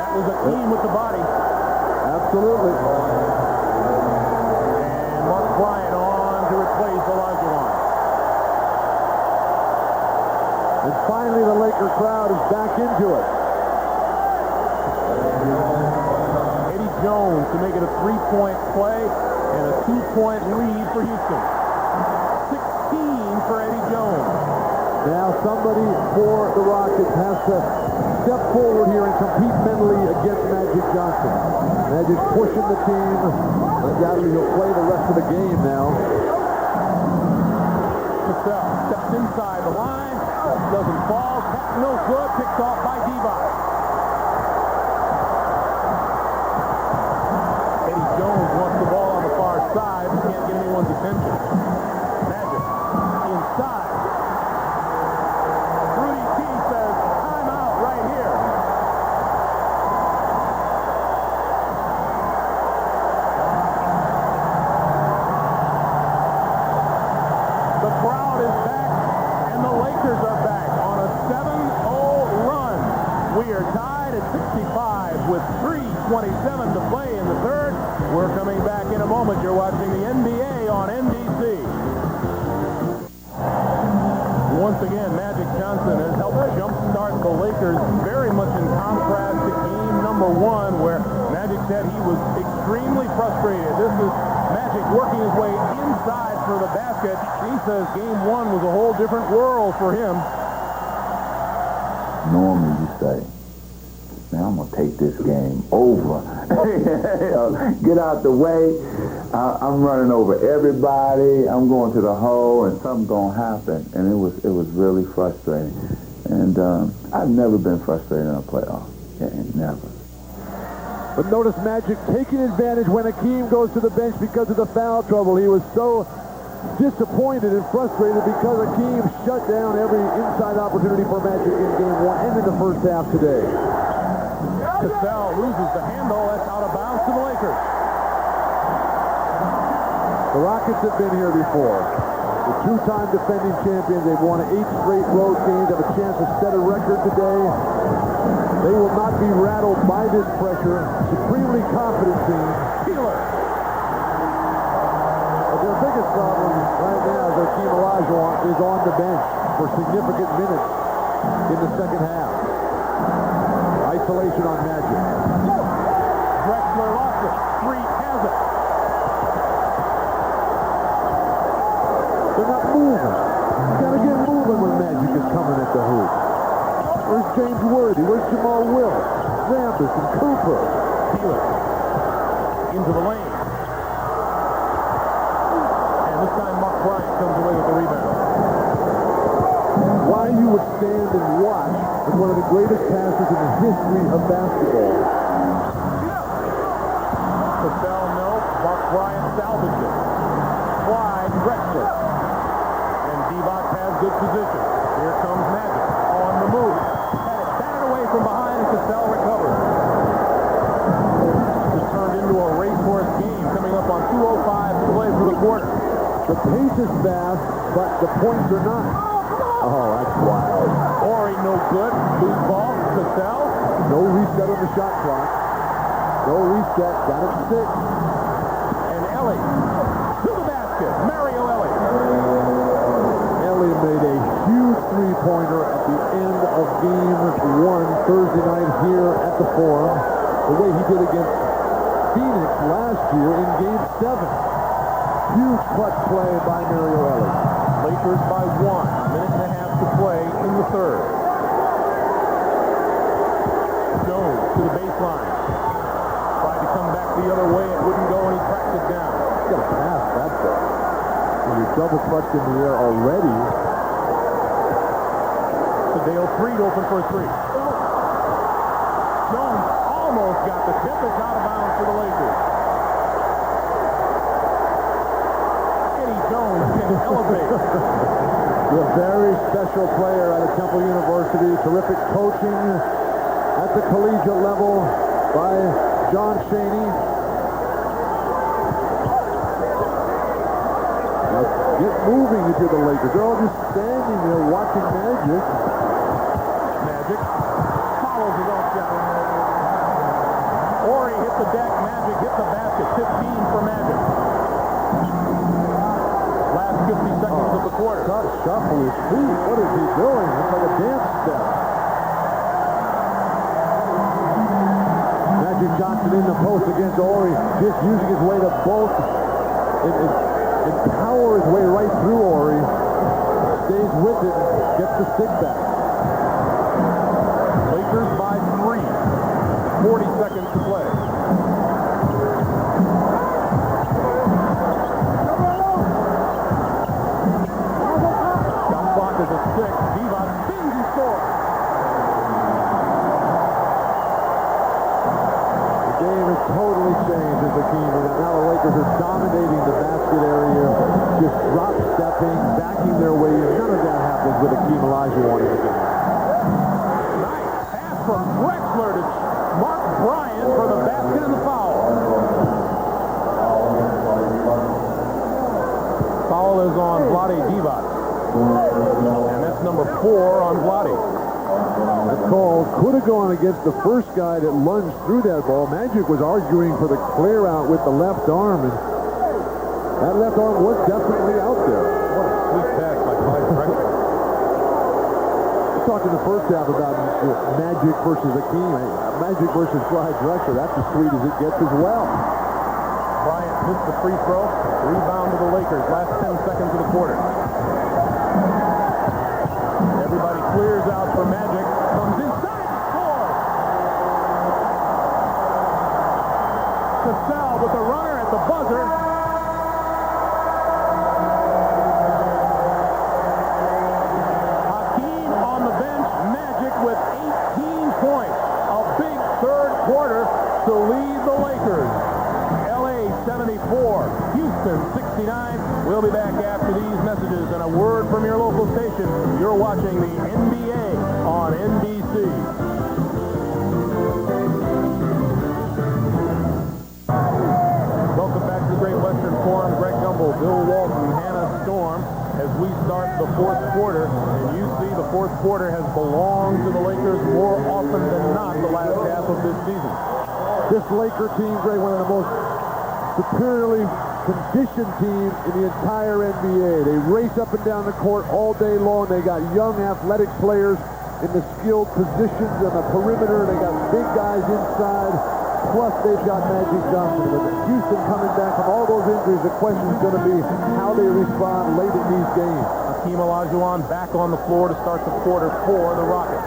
Speaker 2: That was Akeem with the body.
Speaker 4: Absolutely.
Speaker 2: And Mark Bryant on to replace Olajuwon.
Speaker 4: And finally, the Laker crowd is back into it.
Speaker 2: Eddie Jones to make it a 3-point play and a 2-point lead for Houston. 16 for Eddie Jones.
Speaker 4: Now somebody for the Rockets has to step forward here and compete mentally against Magic Johnson. Magic pushing the team. Undoubtedly, he'll play the rest of the game now.
Speaker 2: Cassell steps inside the line. Doesn't fall. Tap no good. Picked off by Divac. Eddie Jones wants the ball on the far side. But can't get anyone's attention. Magic inside. Rudy T says, timeout right here. The crowd is back, and the Lakers are back on a 7-0 run. We are tied at 65 with 3:27 to play in the third. We're coming back in a moment. You're watching the NBA on NBC. Once again, Magic Johnson has helped jumpstart the Lakers, very much in contrast to game number 1, where Magic said he was extremely frustrated. This is Magic working his way inside for the basket. He says game 1 was a whole different world for him.
Speaker 6: Normally you say, man, I'm going to take this game over. Get out the way. I'm running over everybody. I'm going to the hole, and something's going to happen. And it was really frustrating. And I've never been frustrated in a playoff game, never.
Speaker 4: But notice Magic taking advantage when Akeem goes to the bench because of the foul trouble. He was so disappointed and frustrated because Akeem shut down every inside opportunity for Magic in game 1 and in the first half today.
Speaker 2: Cassell loses the handle. That's out of bounds to the Lakers.
Speaker 4: The Rockets have been here before. The 2-time defending champions. They've won 8 straight road games. Have a chance to set a record today. They will not be rattled by this pressure. Supremely confident team.
Speaker 2: Keeler.
Speaker 4: But their biggest problem right now is Akeem Olajuwon is on the bench for significant minutes in the second half. Isolation on Magic.
Speaker 2: Drexler lost it. Street has it.
Speaker 4: They're not moving. You gotta get moving Where's James Worthy? Where's Jamal Wills? Rambis and Cooper.
Speaker 2: Keeler into the lane. And this time Mark Bryant comes away with the rebound.
Speaker 4: Why you would stand and watch is one of the greatest passes in the history of basketball.
Speaker 2: Cassell, no. Mark Bryant salvaged it. Clyde Drexler. And Divac has good position. Here comes Magic on the move. Had it batted away from behind, and Cassell recovered. This has turned into a racehorse game coming up on 2:05 to play for the quarter.
Speaker 4: The pace is fast, but the points are not. Oh, that's wild.
Speaker 2: Ori no good. Loose ball. Cassell.
Speaker 4: No reset on the shot clock. No reset. Got it 6.
Speaker 2: And Ellie to the basket. Mario Ellie.
Speaker 4: Ellie made a huge three-pointer at the end of Game 1 Thursday night here at the Forum. The way he did against Phoenix last year in Game 7. Huge clutch play by Mario Ellie.
Speaker 2: Lakers by 1. Minute and a half to play in the third. Jones to the baseline. Tried to come back the other way. It wouldn't go, and he tracked it down.
Speaker 4: You got to pass that ball. When you're double clutched in the air already.
Speaker 2: Dale Freed open for a three. Jones almost got the tip. It's out of bounds for the Lakers. Eddie Jones can elevate.
Speaker 4: A very special player out of Temple University. Terrific coaching at the collegiate level by John Chaney. Now get moving if you're the Lakers. They're all just standing there watching Magic.
Speaker 2: Magic follows his own shot. Ori hit the deck. Magic hit the basket. 15 for Magic. Last 50 seconds of the quarter.
Speaker 4: Stop shuffle his feet. What is he doing? It's like a dance step. Magic Johnson in the post against Ori, just using his way to both and power his way right through Ori. Stays with it, gets the stick back.
Speaker 2: Lakers by 3. 40 seconds to play. Shot clock is at 6. Divac spins and scores.
Speaker 4: The game has totally changed as a team. Now the Lakers are dominating the basket area, just drop stepping, backing their way in. None of that happens with Akeem Olajuwon in the game.
Speaker 2: Nice pass from Drexler to Mark Bryant for the basket and the foul. Foul is on Vlade Divac. And that's number 4 on Vlade.
Speaker 4: The call could have gone against the first guy that lunged through that ball. Magic was arguing for the clear out with the left arm, and that left arm was definitely out there.
Speaker 2: What a sweet pass by Clyde Drexler.
Speaker 4: We're talking the first half about Magic versus Akeem. Magic versus Clyde Drexler. That's as sweet as it gets as well.
Speaker 2: Bryant missed the free throw. Rebound to the Lakers. Last 10 seconds of the quarter. Everybody clears out for Magic. Comes inside and scores. Cassell with the runner at the buzzer. Hakeem on the bench. Magic with 18 points. A big third quarter to lead the Lakers. LA 74, Houston 69. We'll be back after these messages and a word from your local station. You're watching the NBA on NBC. Welcome back to the Great Western Forum. Greg Gumbel, Bill Walton, Hannah Storm, as we start the fourth quarter. And you see the fourth quarter has belonged to the Lakers more often than not the last half of this season.
Speaker 4: This Laker team, Greg, one of the most superiorly conditioned teams in the entire NBA. They race up and down the court all day long. They got young, athletic players in the skilled positions on the perimeter. They got big guys inside. Plus, they've got Magic Johnson. With Houston coming back from all those injuries, the question is going to be how they respond late in these games.
Speaker 2: Hakeem Olajuwon back on the floor to start the quarter for the Rockets.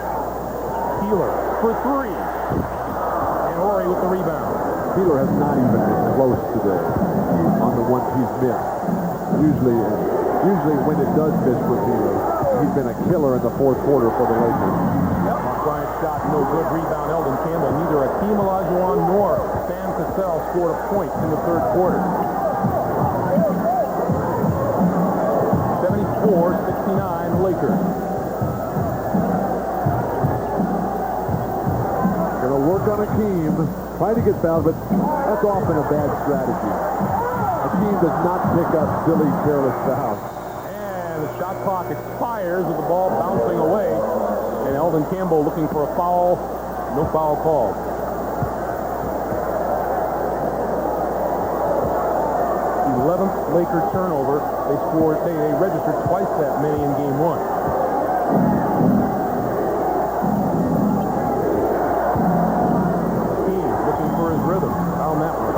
Speaker 2: for three. And Horry with the rebound.
Speaker 4: Peeler has not even been close today on the ones he's missed. Usually when it does miss for Peeler, he's been a killer in the fourth quarter for the Lakers.
Speaker 2: Yep. Bryant shot no good. Rebound Eldon Campbell. Neither Akeem Olajuwon nor Sam Cassell scored a point in the third quarter. 74-69 Lakers.
Speaker 4: Gonna work on Akeem. Try to get fouled, but that's often a bad strategy. Akeem does not pick up silly, careless fouls.
Speaker 2: And the shot clock expires with the ball bouncing away. And Eldon Campbell looking for a foul. No foul called. Laker turnover. They registered twice that many in game one. Akeem looking for his rhythm. Found that one.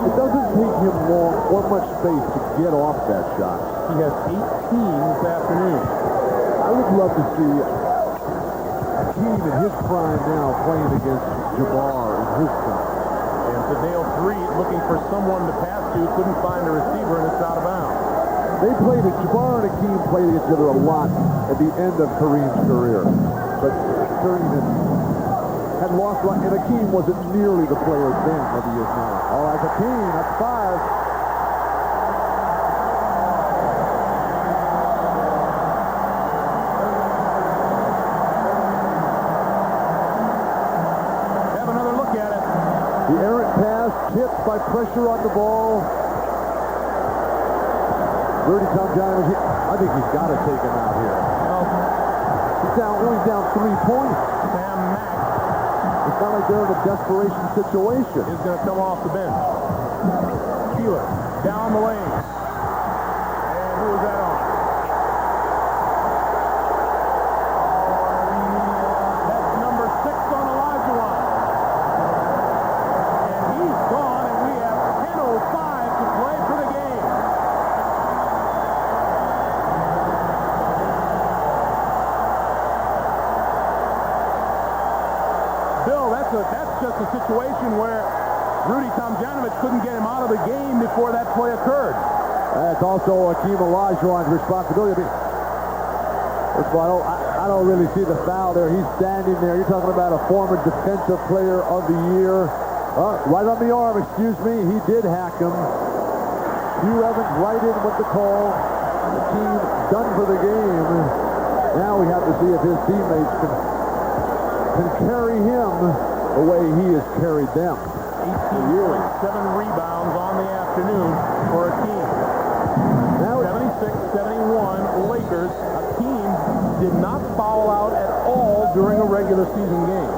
Speaker 4: It doesn't take him long or much space to get off that shot.
Speaker 2: He has 18 this afternoon.
Speaker 4: I would love to see Akeem in his prime now playing against Jabbar in his prime.
Speaker 2: And Fidel 3 looking for someone to pass to, couldn't find a receiver, and it's out of bounds.
Speaker 4: They played it. Jabbar and Akeem played against each other a lot at the end of Kareem's career. But Kareem had lost, and Akeem wasn't nearly the player then that he is now. All right, Akeem, that's 5. The errant pass, tipped by pressure on the ball. Rudy Tomjanovich, I think he's got to take him out here. He's down 3 points.
Speaker 2: Sam Mack.
Speaker 4: It's not like they're in a desperation situation.
Speaker 2: Is going to come off the bench. Keeler down the lane. And who is that on? That's number 6 on Olajuwon. He's gone, and we have 10:05 to play for the game. Bill, that's just a situation where Rudy Tomjanovich couldn't get him out of the game before that play occurred.
Speaker 4: That's also Akeem Olajuwon's responsibility. First of all, I don't really see the foul there. He's standing there. You're talking about a former defensive player of the year. Right on the arm, excuse me. He did hack him. Hugh Evans right in with the call. The team done for the game. Now we have to see if his teammates can carry him the way he has carried them.
Speaker 2: 18.7 rebounds on the afternoon for Akeem. 76-71 Lakers. Akeem did not foul out at all during a regular season game.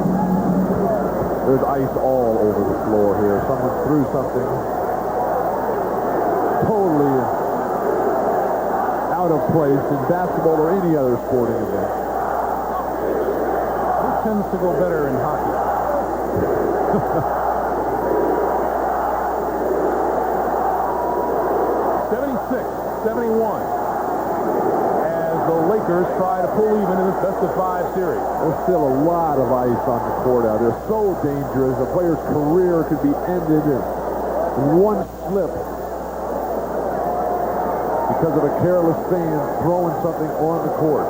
Speaker 4: There's ice all over the floor here. Someone threw something totally out of place in basketball or any other sporting event.
Speaker 2: This tends to go better in hockey. 76-71 as the Lakers try to pull even in this best-of-5 series.
Speaker 4: There's still a lot of ice on the court out there. So dangerous. A player's career could be ended in one slip because of a careless fan throwing something on the court.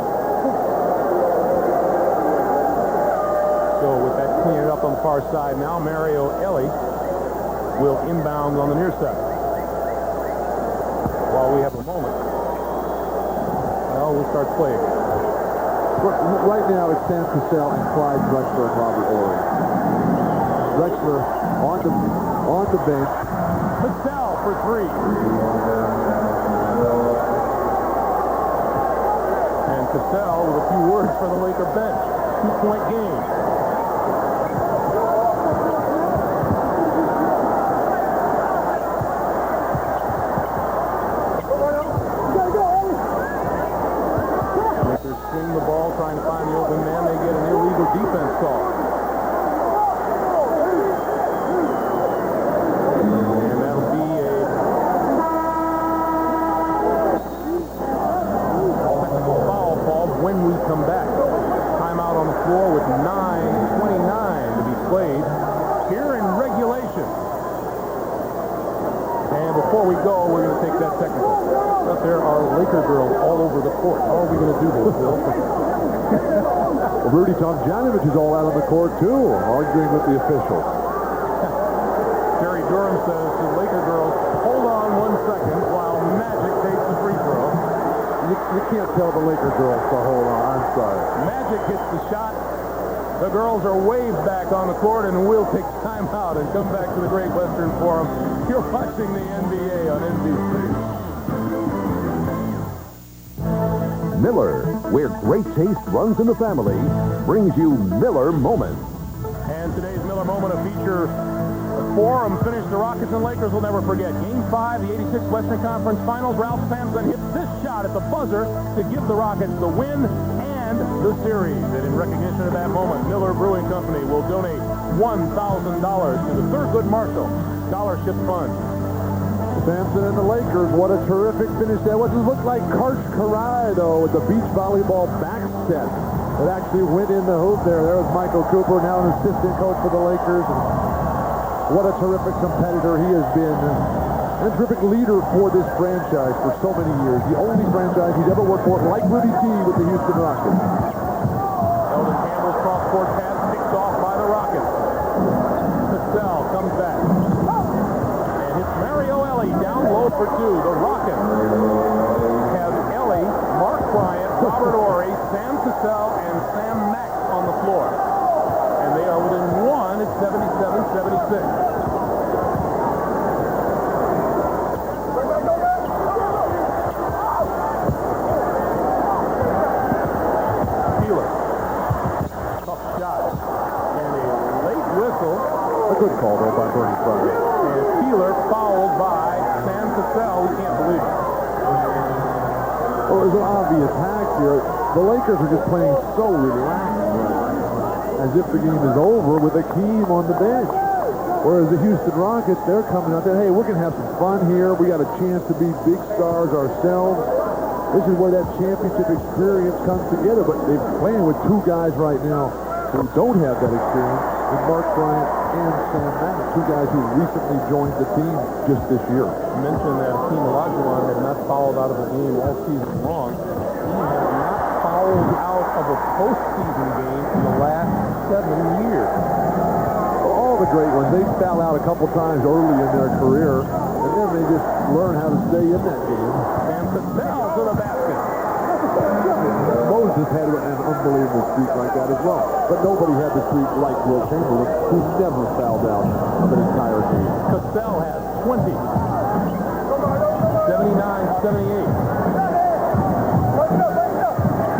Speaker 2: So with that cleaning up on the far side now, Mario Elie will inbound on the near side. While we have a moment, well, we'll start playing.
Speaker 4: Right now, it's Sam Cassell and Clyde Drexler and Robert Horry. Drexler on the bench.
Speaker 2: Cassell for 3. And Cassell with a few words for the Laker bench. 2-point game. Swing the ball, trying to find the open man. They get an illegal defense call. And that'll be a technical foul call when we come back. Timeout on the floor. score with 9:29 to be played here in regulation. And before we go, we're going to take that technical. But there are Laker girls all over the court. How are we going to do this, Bill?
Speaker 4: Well, Rudy Tomjanovich is all out on the court, too, arguing with the officials.
Speaker 2: Jerry Durham says to the Laker girls, hold on 1 second while Magic takes the free throw.
Speaker 4: You can't tell the Laker girls to hold on. I'm sorry.
Speaker 2: Magic hits the shot. The girls are waved back on the court, and we'll take time out and come back to the Great Western Forum. You're watching the NBA on NBC.
Speaker 1: Miller, where great taste runs in the family, brings you Miller Moments.
Speaker 2: And today's Miller Moment, a feature Forum finished the Rockets and Lakers will never forget. Game 5, the 86 Western Conference Finals. Ralph Sampson hits this shot at the buzzer to give the Rockets the win and the series. And in recognition of that moment, Miller Brewing Company will donate $1,000 to the Thurgood Marshall Scholarship Fund.
Speaker 4: Sampson and the Lakers, what a terrific finish there. What looked like Karch Kiraly, though, with the beach volleyball back set. It actually went in the hoop there. There was Michael Cooper, now an assistant coach for the Lakers. What a terrific competitor he has been. And a terrific leader for this franchise for so many years. The only franchise he's ever worked for, like Rudy T with the Houston Rockets.
Speaker 2: Eldon Campbell's cross-court pass picked off by the Rockets. Cassell comes back. And hits Mario Elie down low for 2. The Rockets have Elie, Mark Bryant, Robert Horry, Sam Cassell, and Sam Mack on the floor. And they are within 1 at 77-76.
Speaker 4: Good call, though, by Bernie Friday.
Speaker 2: And Keeler fouled by Sam Cassell. We can't believe it.
Speaker 4: Well, there's an obvious hack here. The Lakers are just playing so relaxed, as if the game is over with Akeem on the bench. Whereas the Houston Rockets, they're coming out there, hey, we're going to have some fun here. We got a chance to be big stars ourselves. This is where that championship experience comes together. But they're playing with 2 guys right now who don't have that experience, with Mark Bryant and Sam Mack, 2 guys who recently joined the team just this year.
Speaker 2: You mentioned that Hakeem Olajuwon had not fouled out of a game all season long. He has not fouled out of a postseason game in the last 7 years.
Speaker 4: All the great ones, they foul out a couple times early in their career, and then they just learn how to stay in that game.
Speaker 2: And Cassell to the basket.
Speaker 4: Moses had an unbelievable streak like that as well. But nobody had the streak like Will Chamberlain, who never fouled out of an entire game.
Speaker 2: Cassell has 20. 79-78.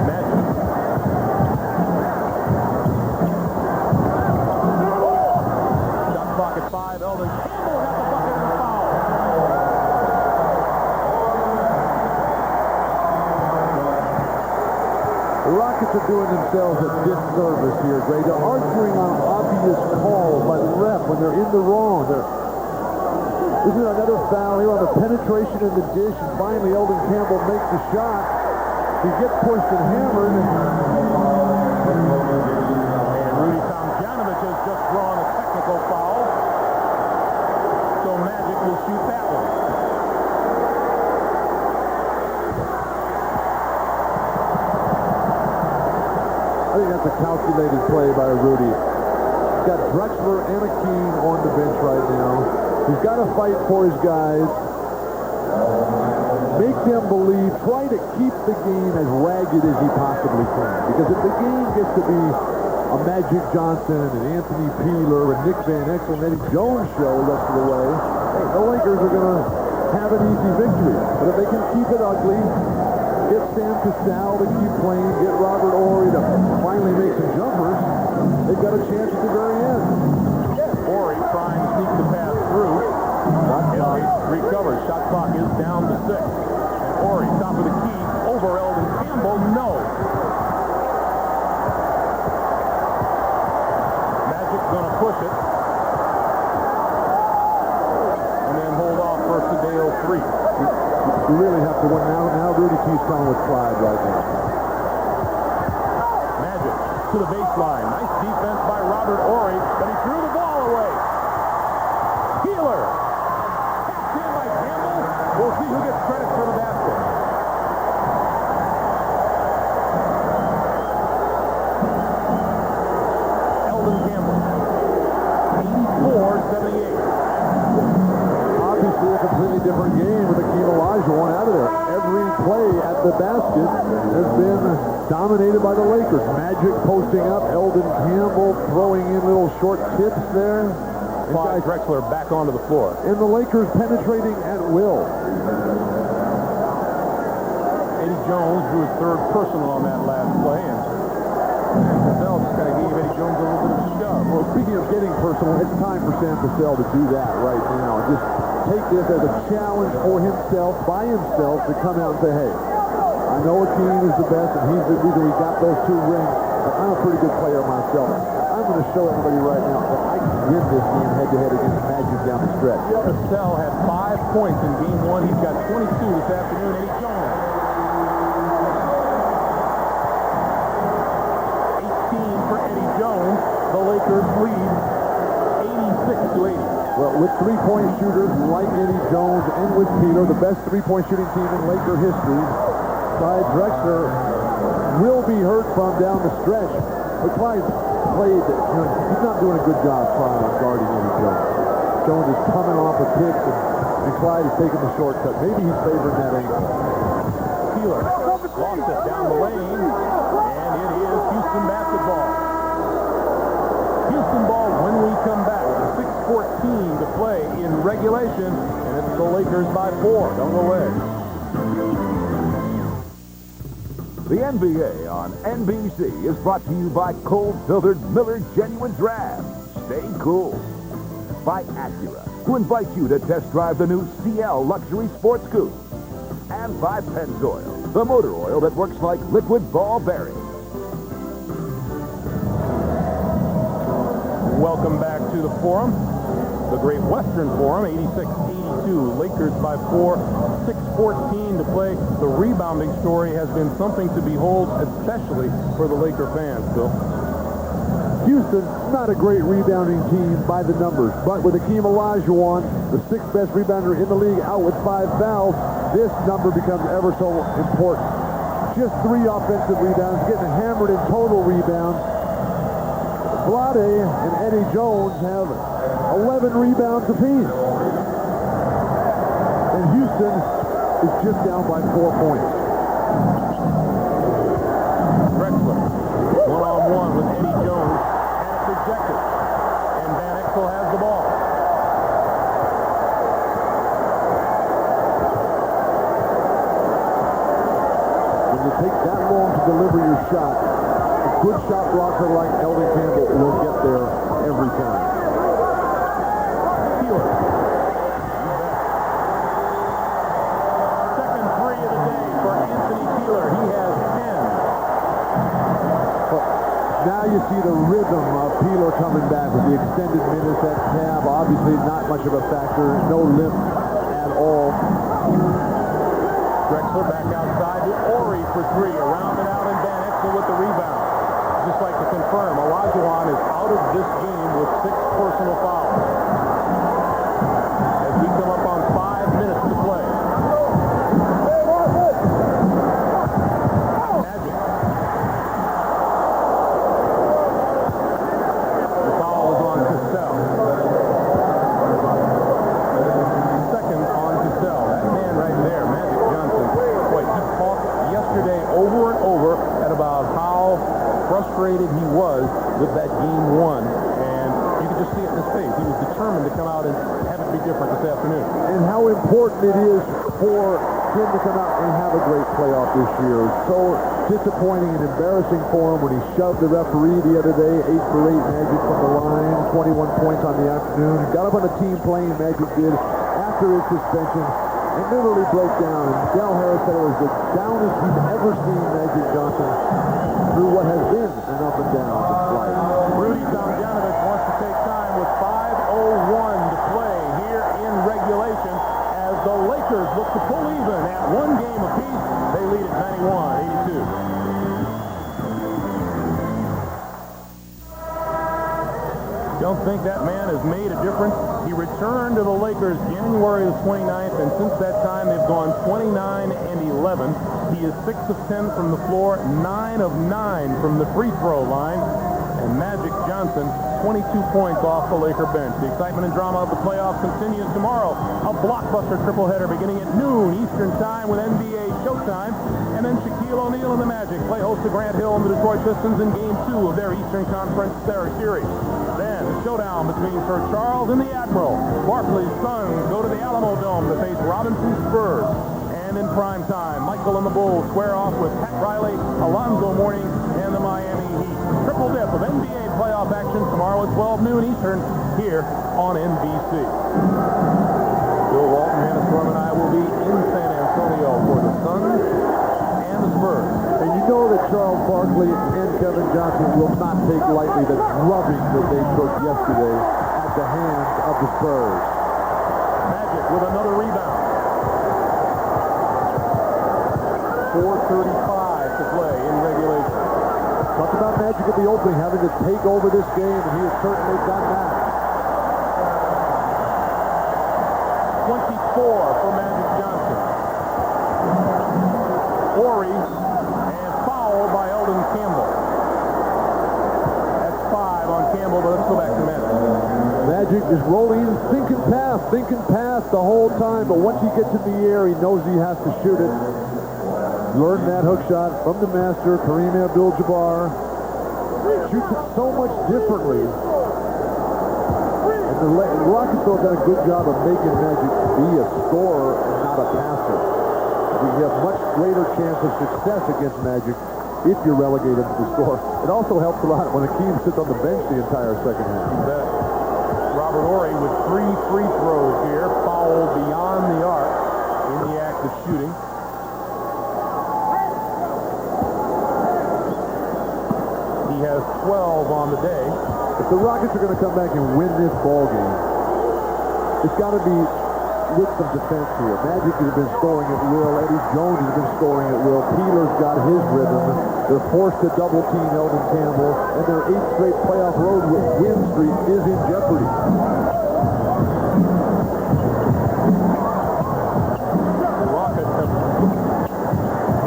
Speaker 2: Magic. Shot clock at 5. Eldon Campbell has the bucket and the foul.
Speaker 4: The Rockets are doing themselves a disservice here, Gray. They're arguing on obvious calls by the ref when they're in the wrong. This is another foul here on the penetration in the dish, and finally Eldon Campbell makes the shot. He gets pushed and hammered.
Speaker 2: And Rudy Tomjanovich has just drawn a technical foul. So Magic will shoot that one.
Speaker 4: I think that's a calculated play by Rudy. He's got Drexler and Akeem on the bench right now. He's got to fight for his guys. Make them believe. Try to keep the game as ragged as he possibly can. Because if the game gets to be a Magic Johnson and Anthony Peeler and Nick Van Exel and Eddie Jones show the rest of the way, hey, the Lakers are going to have an easy victory. But if they can keep it ugly, get Sam Cassell to keep playing, get Robert Horry to finally make some jumpers, they've got a chance at the very end.
Speaker 2: Horry trying to sneak the pass through. Elie recovers. Shot clock is down to 6. And Horry, top of the key, over Eldon Campbell. No. Magic gonna push it. And then hold off for Sadeo 3.
Speaker 4: You really have to win now. Now Rudy T's playing with pride right now.
Speaker 2: Magic to the baseline. Nice defense by Robert Horry, but he threw the ball away. Keeler. Tapped in by Campbell. We'll see who gets credit for the basket. Eldon Campbell. 84-78.
Speaker 4: Obviously a completely different game with Akeem Olajuwon out of there. Every play at the basket has been dominated by the Lakers. Magic posting up, Eldon Campbell throwing in little short tips there.
Speaker 2: Clyde Drexler back onto the floor.
Speaker 4: And the Lakers penetrating at will.
Speaker 2: Eddie Jones drew his third personal on that last play, and Cassell just kind of gave Eddie Jones a little bit of a shove.
Speaker 4: Well, speaking of getting personal, it's time for Sam Cassell to do that right now. Just take this as a challenge for himself, by himself, to come out and say, hey, I know Akeem is the best, and he's the reason we got those 2 rings, but I'm a pretty good player myself. I'm going to show everybody right now that I can win this game head-to-head against Magic down the stretch.
Speaker 2: Cassell had 5 points in game 1. He's got 22 this afternoon. Eddie Jones. 18 for Eddie Jones. The Lakers lead 86-80.
Speaker 4: Well, with 3-point shooters like Eddie Jones and with Peeler, the best 3-point shooting team in Laker history, Clyde Drexler will be heard from down the stretch. But Clyde played, he's not doing a good job guarding Eddie Jones. Jones is coming off a pick, and Clyde is taking the shortcut. Maybe he's favoring that angle.
Speaker 2: Keeler lost it down the lane, and it is Houston basketball. Houston ball when we come back. 6:14 to play in regulation, and it's the Lakers by 4. Don't go away.
Speaker 1: The NBA on NBC is brought to you by cold-filtered Miller Genuine Draft. Stay cool. By Acura, who invites you to test drive the new CL Luxury Sports Coupe. And by Pennzoil, the motor oil that works like liquid ball bearings.
Speaker 2: Welcome back to the Forum. The Great Western Forum, 86-82. Lakers by 4, 6:14 to play. The rebounding story has been something to behold, especially for the Laker fans, Bill.
Speaker 4: Houston, not a great rebounding team by the numbers, but with Akeem Olajuwon, the 6th best rebounder in the league, out with 5 fouls, this number becomes ever so important. Just 3 offensive rebounds, getting hammered in total rebounds. Vlade and Eddie Jones have 11 rebounds apiece. And Houston is just down by 4 points.
Speaker 2: Drexler, one-on-one with Eddie Jones, and it's rejected. And Van Exel has the ball.
Speaker 4: When you take that long to deliver your shot, a good shot blocker like Eldon Campbell will get there every time.
Speaker 2: Keeler. Second 3 of the day for Anthony Keeler. He has 10.
Speaker 4: But now you see the rhythm of Peeler coming back with the extended minutes at Cab. Obviously not much of a factor. No lift at all.
Speaker 2: Drexler back outside to Horry for 3. Around and out, and Van Exel with the rebound. Just like to confirm, Olajuwon is out of this game with 6 personal fouls. As we come up on 5 minutes to play. Magic. The foul is on Cassell. Second on Cassell. That man right there, Magic Johnson. Boy, he talked yesterday over and over about how frustrated he was with that game 1, and you could just see it in his face. He was determined to come out and have it be different this afternoon.
Speaker 4: And how important it is for him to come out and have a great playoff this year. So disappointing and embarrassing for him when he shoved the referee the other day. 8 for 8 Magic from the line, 21 points on the afternoon. Got up on the team playing, Magic did, after his suspension, and literally broke down. And Del Harris said it was the downest he's ever seen Magic Johnson through what has been an up and down flight.
Speaker 2: Rudy Tomjanovich wants to take time with 5:01 to play here in regulation as the Lakers look to pull even at 1 game apiece. They lead at 91-82. Don't think that man has made a difference. He returned to the Lakers January the 29th, and since that time they've gone 29-11. He is 6 of 10 from the floor, 9 of 9 from the free throw line, and Magic Johnson 22 points off the Laker bench. The excitement and drama of the playoffs continues tomorrow. A blockbuster tripleheader beginning at noon Eastern Time with NBA Showtime, and then Shaquille O'Neal and the Magic play host to Grant Hill and the Detroit Pistons in Game 2 of their Eastern Conference Series. Then a showdown between Sir Charles and the Admiral. Barclays Suns go to the Alamo Dome to face Robinson Spurs. And in prime time, Michael and the Bulls square off with Pat Riley, Alonzo Mourning, and the Miami Heat. Triple dip of NBA playoff action tomorrow at 12 noon Eastern here on NBC. Bill Walton, Hannah Storm, and I will be in San Antonio for the Suns and the Spurs.
Speaker 4: And you know that Charles Barkley and Kevin Johnson will not take lightly the drubbing that they took yesterday at the hands of the Spurs.
Speaker 2: Magic with another rebound. 4:35 to play in regulation.
Speaker 4: Talk about Magic at the opening, having to take over this game, and he has certainly done that.
Speaker 2: 24 for Magic Johnson. Horry, and foul by Eldon Campbell. That's 5 on Campbell, but let's go back to Magic.
Speaker 4: Magic is rolling in, thinking pass the whole time, but once he gets in the air, he knows he has to shoot it. Learned that hook shot from the master, Kareem Abdul-Jabbar. Shoots it so much differently. And the Rockets have done a good job of making Magic be a scorer and not a passer. You have much greater chance of success against Magic if you're relegated to the score. It also helps a lot when Hakeem sits on the bench the entire second half.
Speaker 2: You bet. Robert Horry with 3 free throws here, fouled beyond the arc in the act of shooting. He has 12 on the day.
Speaker 4: If the Rockets are going to come back and win this ball game, it's got to be with some defense here. Magic has been scoring at will. Eddie Jones has been scoring at will. Peeler's got his rhythm. They're forced to double team Eldon Campbell, and their 8th straight playoff road win streak is in jeopardy.
Speaker 2: The Rockets have,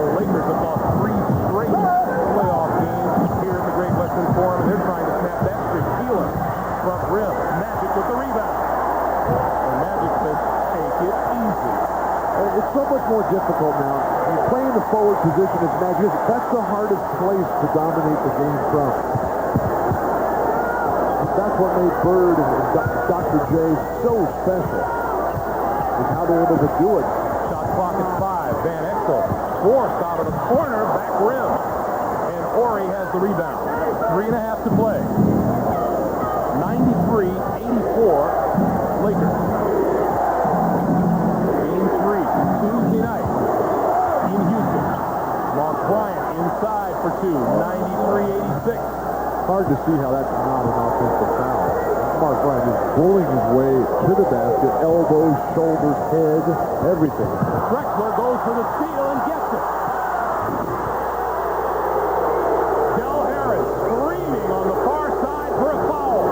Speaker 2: the Lakers have lost 3 straight playoff games here at the Great Western Forum, and they're trying to snap that streak. Peeler, front rim, Magic with the rebound. And Magic says, take it easy.
Speaker 4: It's so much more difficult now. You play in the forward position as Magic. That's the hardest place to dominate the game from. That's what made Bird and Dr. J so special, is how they're able to do it.
Speaker 2: Shot clock at 5. Van Exel forced out of the corner, back rim. And Horry has the rebound. 3.5 to play. 93-84 Lakers. Game 3, Tuesday night in Houston. Mark Bryant inside for 2, 93-86.
Speaker 4: Hard to see how that's not an offensive foul. Mark Bryant is pulling his way to the basket, elbows, shoulders, head, everything.
Speaker 2: Drexler goes for the steal and gets it. Del Harris screaming on the far side for a foul.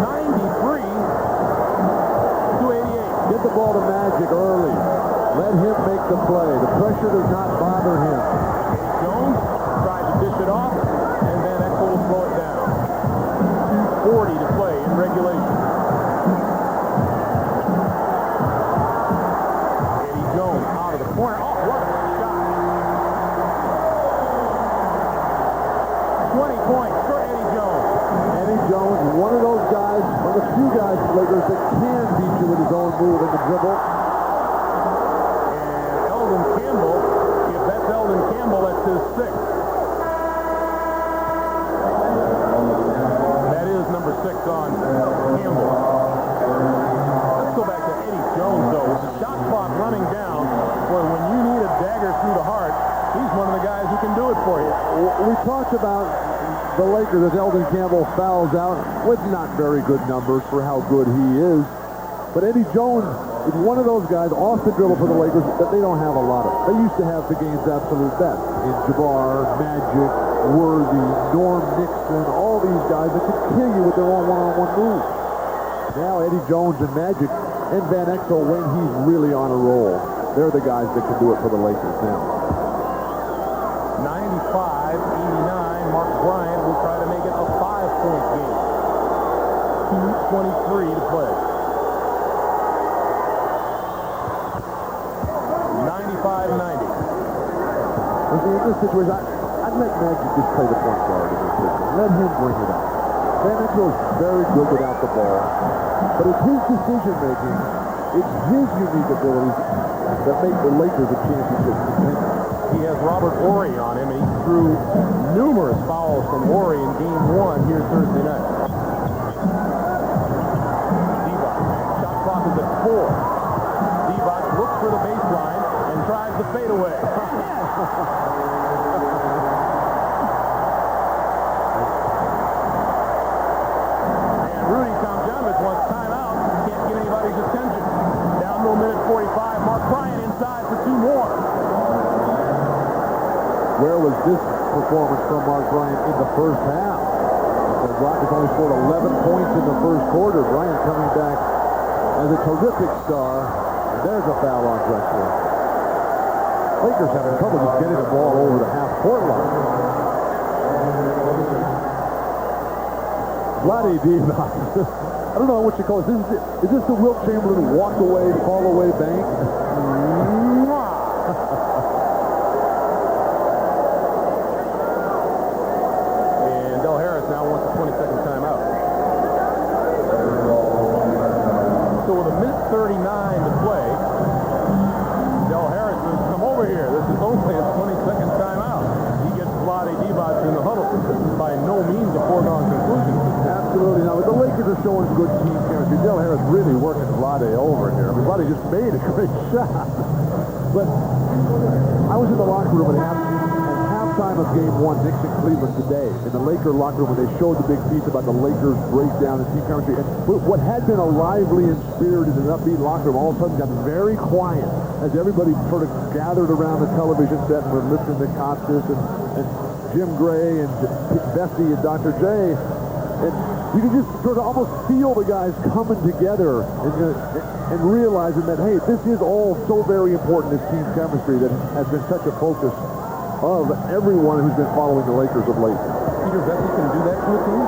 Speaker 2: 93-88.
Speaker 4: Get the ball to Magic early. Let him make the play. The pressure does not bother him.
Speaker 2: Jones tried to dish it off, and Van Exel will slow it down. 2:40 to play in regulation. Eddie Jones out of the corner. Oh, what a shot. 20 points for Eddie Jones.
Speaker 4: Eddie Jones, one of those guys, one of the few guys, Lakers, that can beat you with his own move in the dribble.
Speaker 2: And Eldon Campbell, if that's Eldon Campbell, that's his 6th. That is number 6 on Campbell. Let's go back to Eddie Jones, though. With the shot clock running down, boy, when you need a dagger through the heart, he's one of the guys who can do it for you.
Speaker 4: We talked about the Lakers as Eldon Campbell fouls out with not very good numbers for how good he is. But Eddie Jones is one of those guys off the dribble for the Lakers that they don't have a lot of. They used to have the game's absolute best in Jabbar, Magic, Worthy, Norm Nixon, all these guys that could kill you with their own one-on-one moves. Now Eddie Jones and Magic and Van Exel when he's really on a roll. They're the guys that can do it for the Lakers now.
Speaker 2: 95-89. Mark Bryant will try to make it a 5-point game. 2:23 to play. 95-90.
Speaker 4: In this situation, I'd let Magic just play the point guard in this system. Let him bring it up. Van Exel is very good without the ball, but it's his decision-making, it's his unique abilities that make the Lakers a championship contender.
Speaker 2: He has Robert Horry on him, and he threw numerous fouls from Horry in Game 1 here Thursday night. Divac, shot clock is at 4. Divac looks for the baseline and tries the fadeaway. And Rudy Tomjanovich wants timeout. Can't get anybody's attention. Down to a minute 45. Mark Bryant inside for 2 more.
Speaker 4: Where was this performance from Mark Bryant in the first half? The Rockets only scored 11 points in the first quarter. Bryant coming back as a terrific star. And there's a foul on Drexler. Lakers having trouble just getting the ball over the half-court line. Vlade Divac. I don't know what you call it. Is this the Wilt Chamberlain walk away, fall away bank? Showing good team chemistry. Del Harris really working Vlade over here. I mean, Vlade just made a great shot. But I was in the locker room at halftime of Game 1, Knicks and Cleveland today, in the Laker locker room when they showed the big piece about the Lakers breakdown and team chemistry. And what had been a lively and spirited and upbeat locker room all of a sudden got very quiet as everybody sort of gathered around the television set and were listening to Costas and Jim Gray and Bessie and Dr. J. And you can just sort of almost feel the guys coming together and realizing that, hey, this is all so very important, this team chemistry that has been such a focus of everyone who's been following the Lakers of late.
Speaker 2: Peter Bessie can do that to a team?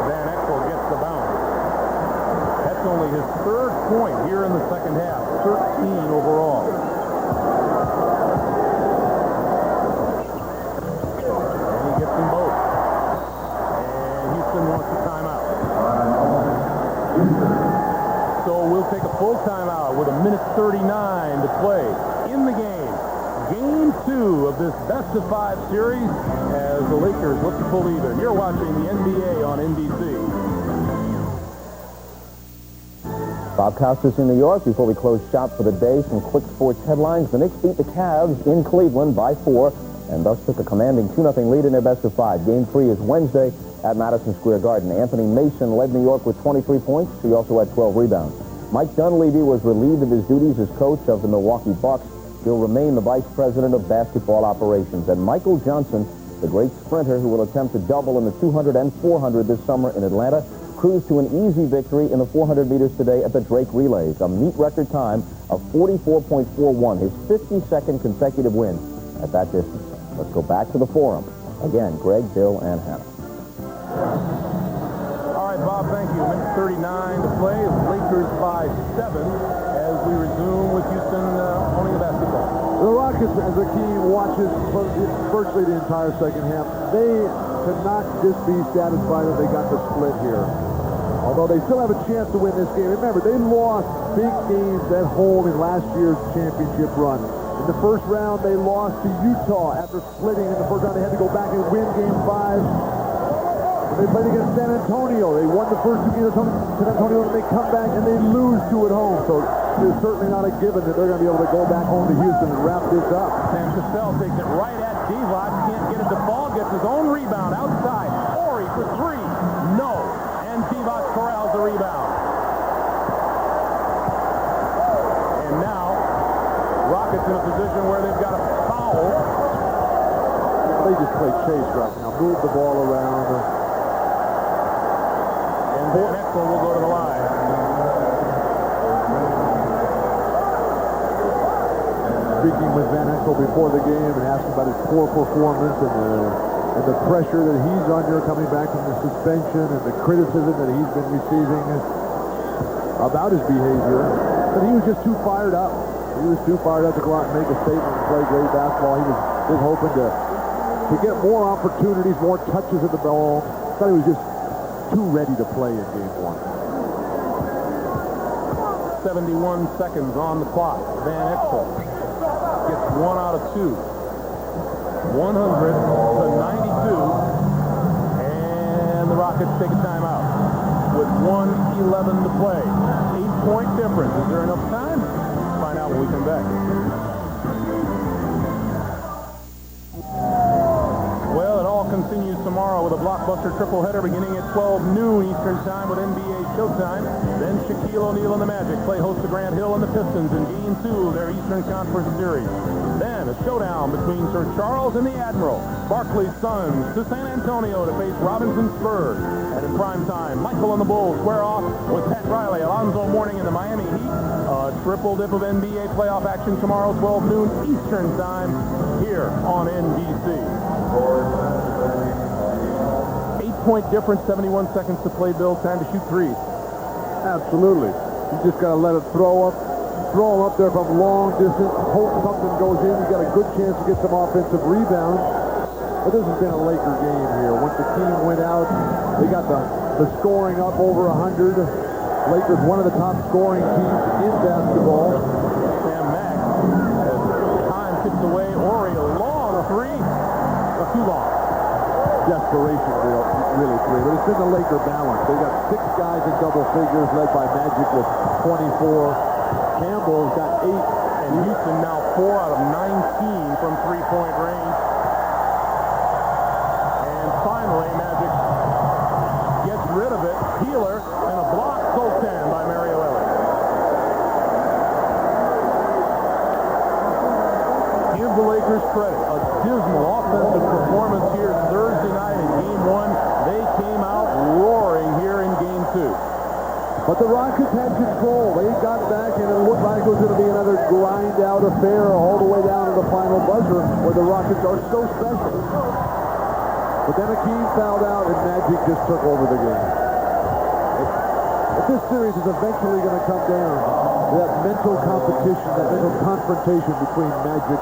Speaker 2: Van Exel gets the bounce. That's only his 3rd point here in the second half. 13 overall. Take a full timeout with a minute 39 to play in the game. Game 2 of this best-of-5 series as the Lakers look to pull even. You're watching the NBA on NBC.
Speaker 7: Bob Costas in New York. Before we close shop for the day, some quick sports headlines. The Knicks beat the Cavs in Cleveland by 4 and thus took a commanding 2-0 lead in their best-of-5. Game 3 is Wednesday at Madison Square Garden. Anthony Mason led New York with 23 points. He also had 12 rebounds. Mike Dunleavy was relieved of his duties as coach of the Milwaukee Bucks. He'll remain the vice president of basketball operations. And Michael Johnson, the great sprinter who will attempt to double in the 200 and 400 this summer in Atlanta, cruised to an easy victory in the 400 meters today at the Drake Relays, a meet record time of 44.41, his 52nd consecutive win at that distance. Let's go back to the Forum. Again, Greg, Bill, and Hannah.
Speaker 2: All right, Bob, thank you. Minute 39 to play. Lakers by 7 as we resume with Houston owning the basketball.
Speaker 4: The Rockets, as a team, watches virtually the entire second half. They cannot just be satisfied that they got the split here. Although they still have a chance to win this game. Remember, they lost big games at home in last year's championship run. In the first round, they lost to Utah after splitting. In the first round, they had to go back and win Game 5. They played against San Antonio. They won the first 2 games of San Antonio, and they come back and they lose 2 at home. So it's certainly not a given that they're going to be able to go back home to Houston and wrap this up.
Speaker 2: Sam Cassell takes it right at Divac. Can't get it to fall. Gets his own rebound outside. Horry for 3. No. And Divac corrals the rebound. And now, Rockets in a position where they've got a foul
Speaker 4: They just play chase right now. Move the ball around.
Speaker 2: And Van Exel will go to the line.
Speaker 4: Speaking with Van Exel before the game and asking about his poor performance and the pressure that he's under coming back from the suspension and the criticism that he's been receiving about his behavior. But he was just too fired up. He was too fired up to go out and make a statement and play great basketball. He was just hoping to get more opportunities, more touches of the ball. Thought he was just too ready to play in game one.
Speaker 2: 71 seconds on the clock. Van Exel gets 1 out of 2. 100 to 92. And the Rockets take a timeout with 1:11 to play. 8-point difference. Is there enough time? Find out when we come back. Well, it all continues tomorrow with a blockbuster triple header beginning at 12 noon Eastern Time with NBA Showtime. Then Shaquille O'Neal and the Magic play host to Grant Hill and the Pistons in Game 2 of their Eastern Conference Series. Then a showdown between Sir Charles and the Admiral. Barclays Suns to San Antonio to face Robinson Spurs. And in prime time, Michael and the Bulls square off with Pat Riley, Alonzo Mourning, and the Miami Heat. A triple dip of NBA playoff action tomorrow, 12 noon Eastern Time, here on NBC. 8-point difference, 71 seconds to play, Bill. Time to shoot threes.
Speaker 4: Absolutely. You just got to let it throw them up there from long distance, hope something goes in. You got a good chance to get some offensive rebounds. But this has been a Laker game here. Once the team went out, they got the scoring up over 100. Lakers one of the top scoring teams in basketball.
Speaker 2: Sam Mack, as time ticks away, Ori a long three, or too long.
Speaker 4: Desperation, really three. But it's been the Laker balance. They got 6 guys in double figures, led by Magic with 24. Campbell's got 8.
Speaker 2: And Houston now 4 out of 19 from three-point range. And finally, Magic gets rid of it. Healer and a block Sultan by Mario Elliott. Give the Lakers credit. A dismal offensive performance here Thursday night in Game 1. They came out roaring here in Game 2.
Speaker 4: But the Rockets had control. They got back, and it looked like it was going to be another grind-out affair all the way down to the final buzzer, where the Rockets are so special. But then Akeem fouled out, and Magic just took over the game. But this series is eventually going to come down to that mental competition, that mental confrontation between Magic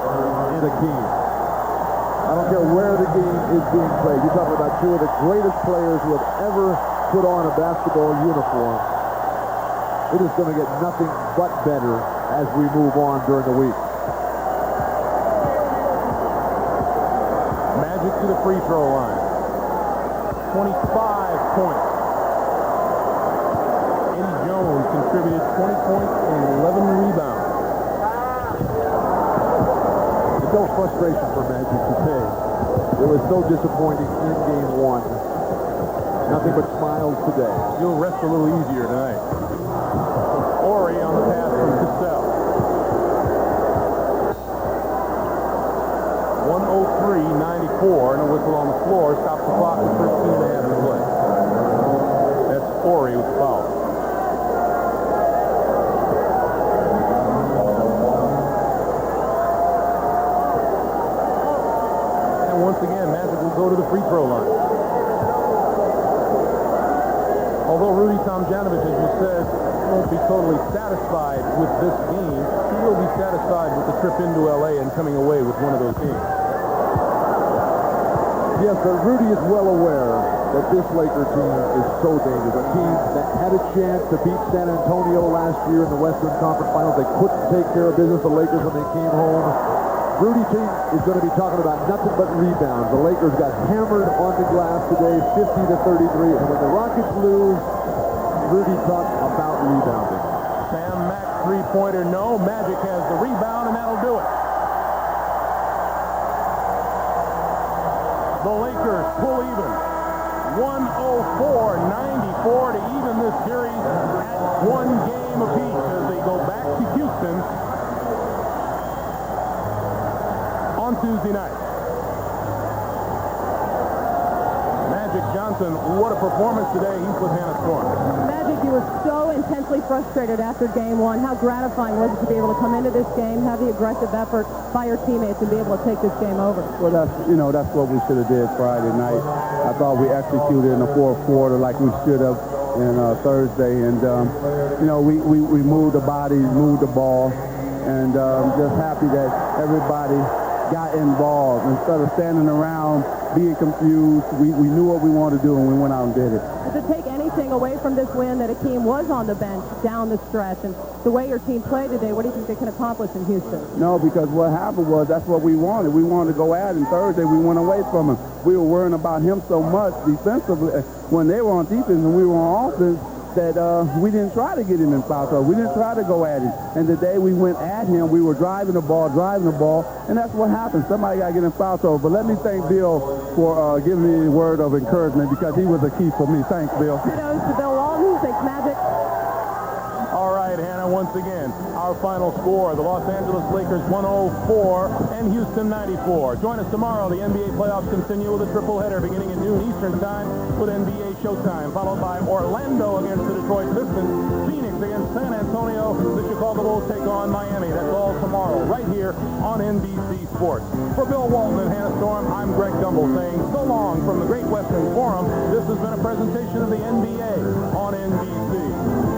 Speaker 4: and Akeem. I don't care where the game is being played. You're talking about 2 of the greatest players who have ever put on a basketball uniform. It is going to get nothing but better as we move on during the week.
Speaker 2: Magic to the free throw line. 25 points. Eddie Jones contributed 20 points and 11 rebounds.
Speaker 4: It's no frustration for Magic to say. It was so disappointing in Game 1. Nothing but smiles today.
Speaker 2: You'll rest a little easier tonight. Ori on the pass from Cassell. 103-94, and a whistle on the floor stops the clock with 13 and a half to play. That's Ori with the foul. And once again, Magic will go to the free throw line. Although Rudy Tomjanovich, as you said, won't be totally satisfied with this game, he will be satisfied with the trip into L.A. and coming away with one of those games.
Speaker 4: Yes, but Rudy is well aware that this Laker team is so dangerous. A team that had a chance to beat San Antonio last year in the Western Conference Finals. They couldn't take care of business, the Lakers, when they came home. Rudy team is going to be talking about nothing but rebounds. The Lakers got hammered on the glass today, 50-33. And when the Rockets lose, Rudy talked about rebounding.
Speaker 2: Sam Mack three-pointer, no. Magic has the rebound, and that'll do it. The Lakers pull even. 104-94 to even this series at 1 game apiece as they go back to Houston on Tuesday night. Magic Johnson. What a performance today. He's with Hannah Storm.
Speaker 5: Magic, you were so intensely frustrated after game one. How gratifying was it to be able to come into this game, have the aggressive effort by your teammates, and be able to take this game over?
Speaker 8: Well, that's what we should have did Friday night. I thought we executed in the fourth quarter like we should have in Thursday, and we moved the bodies, moved the ball, and just happy that everybody got involved instead of standing around being confused. We knew what we wanted to do, and we went out and did it.
Speaker 5: Does it take anything away from this win that Akeem was on the bench down the stretch, and the way your team played today? What do you think they can accomplish in Houston?
Speaker 8: No, because what happened was that's what we wanted. We wanted to go at him. Thursday we went away from him. We were worrying about him so much defensively when they were on defense and we were on offense that we didn't try to get him in foul trouble. We didn't try to go at him. And today we went at him. We were driving the ball, and that's what happened. Somebody got to get in foul trouble. But let me thank Bill for giving me a word of encouragement because he was a key for me. Thanks, Bill.
Speaker 5: Kudos to Bill Walton. Thanks, Magic.
Speaker 2: All right, Hannah, once again, our final score, the Los Angeles Lakers 104 and Houston 94. Join us tomorrow. The NBA playoffs continue with a triple header beginning at noon Eastern time with NBA Showtime, followed by Orlando against the Detroit Pistons, Phoenix against San Antonio, the Chicago Bulls take on Miami. That's all tomorrow right here on NBC Sports. For Bill Walton and Hannah Storm, I'm Greg Gumbel saying so long from the Great Western Forum. This has been a presentation of the NBA on NBC.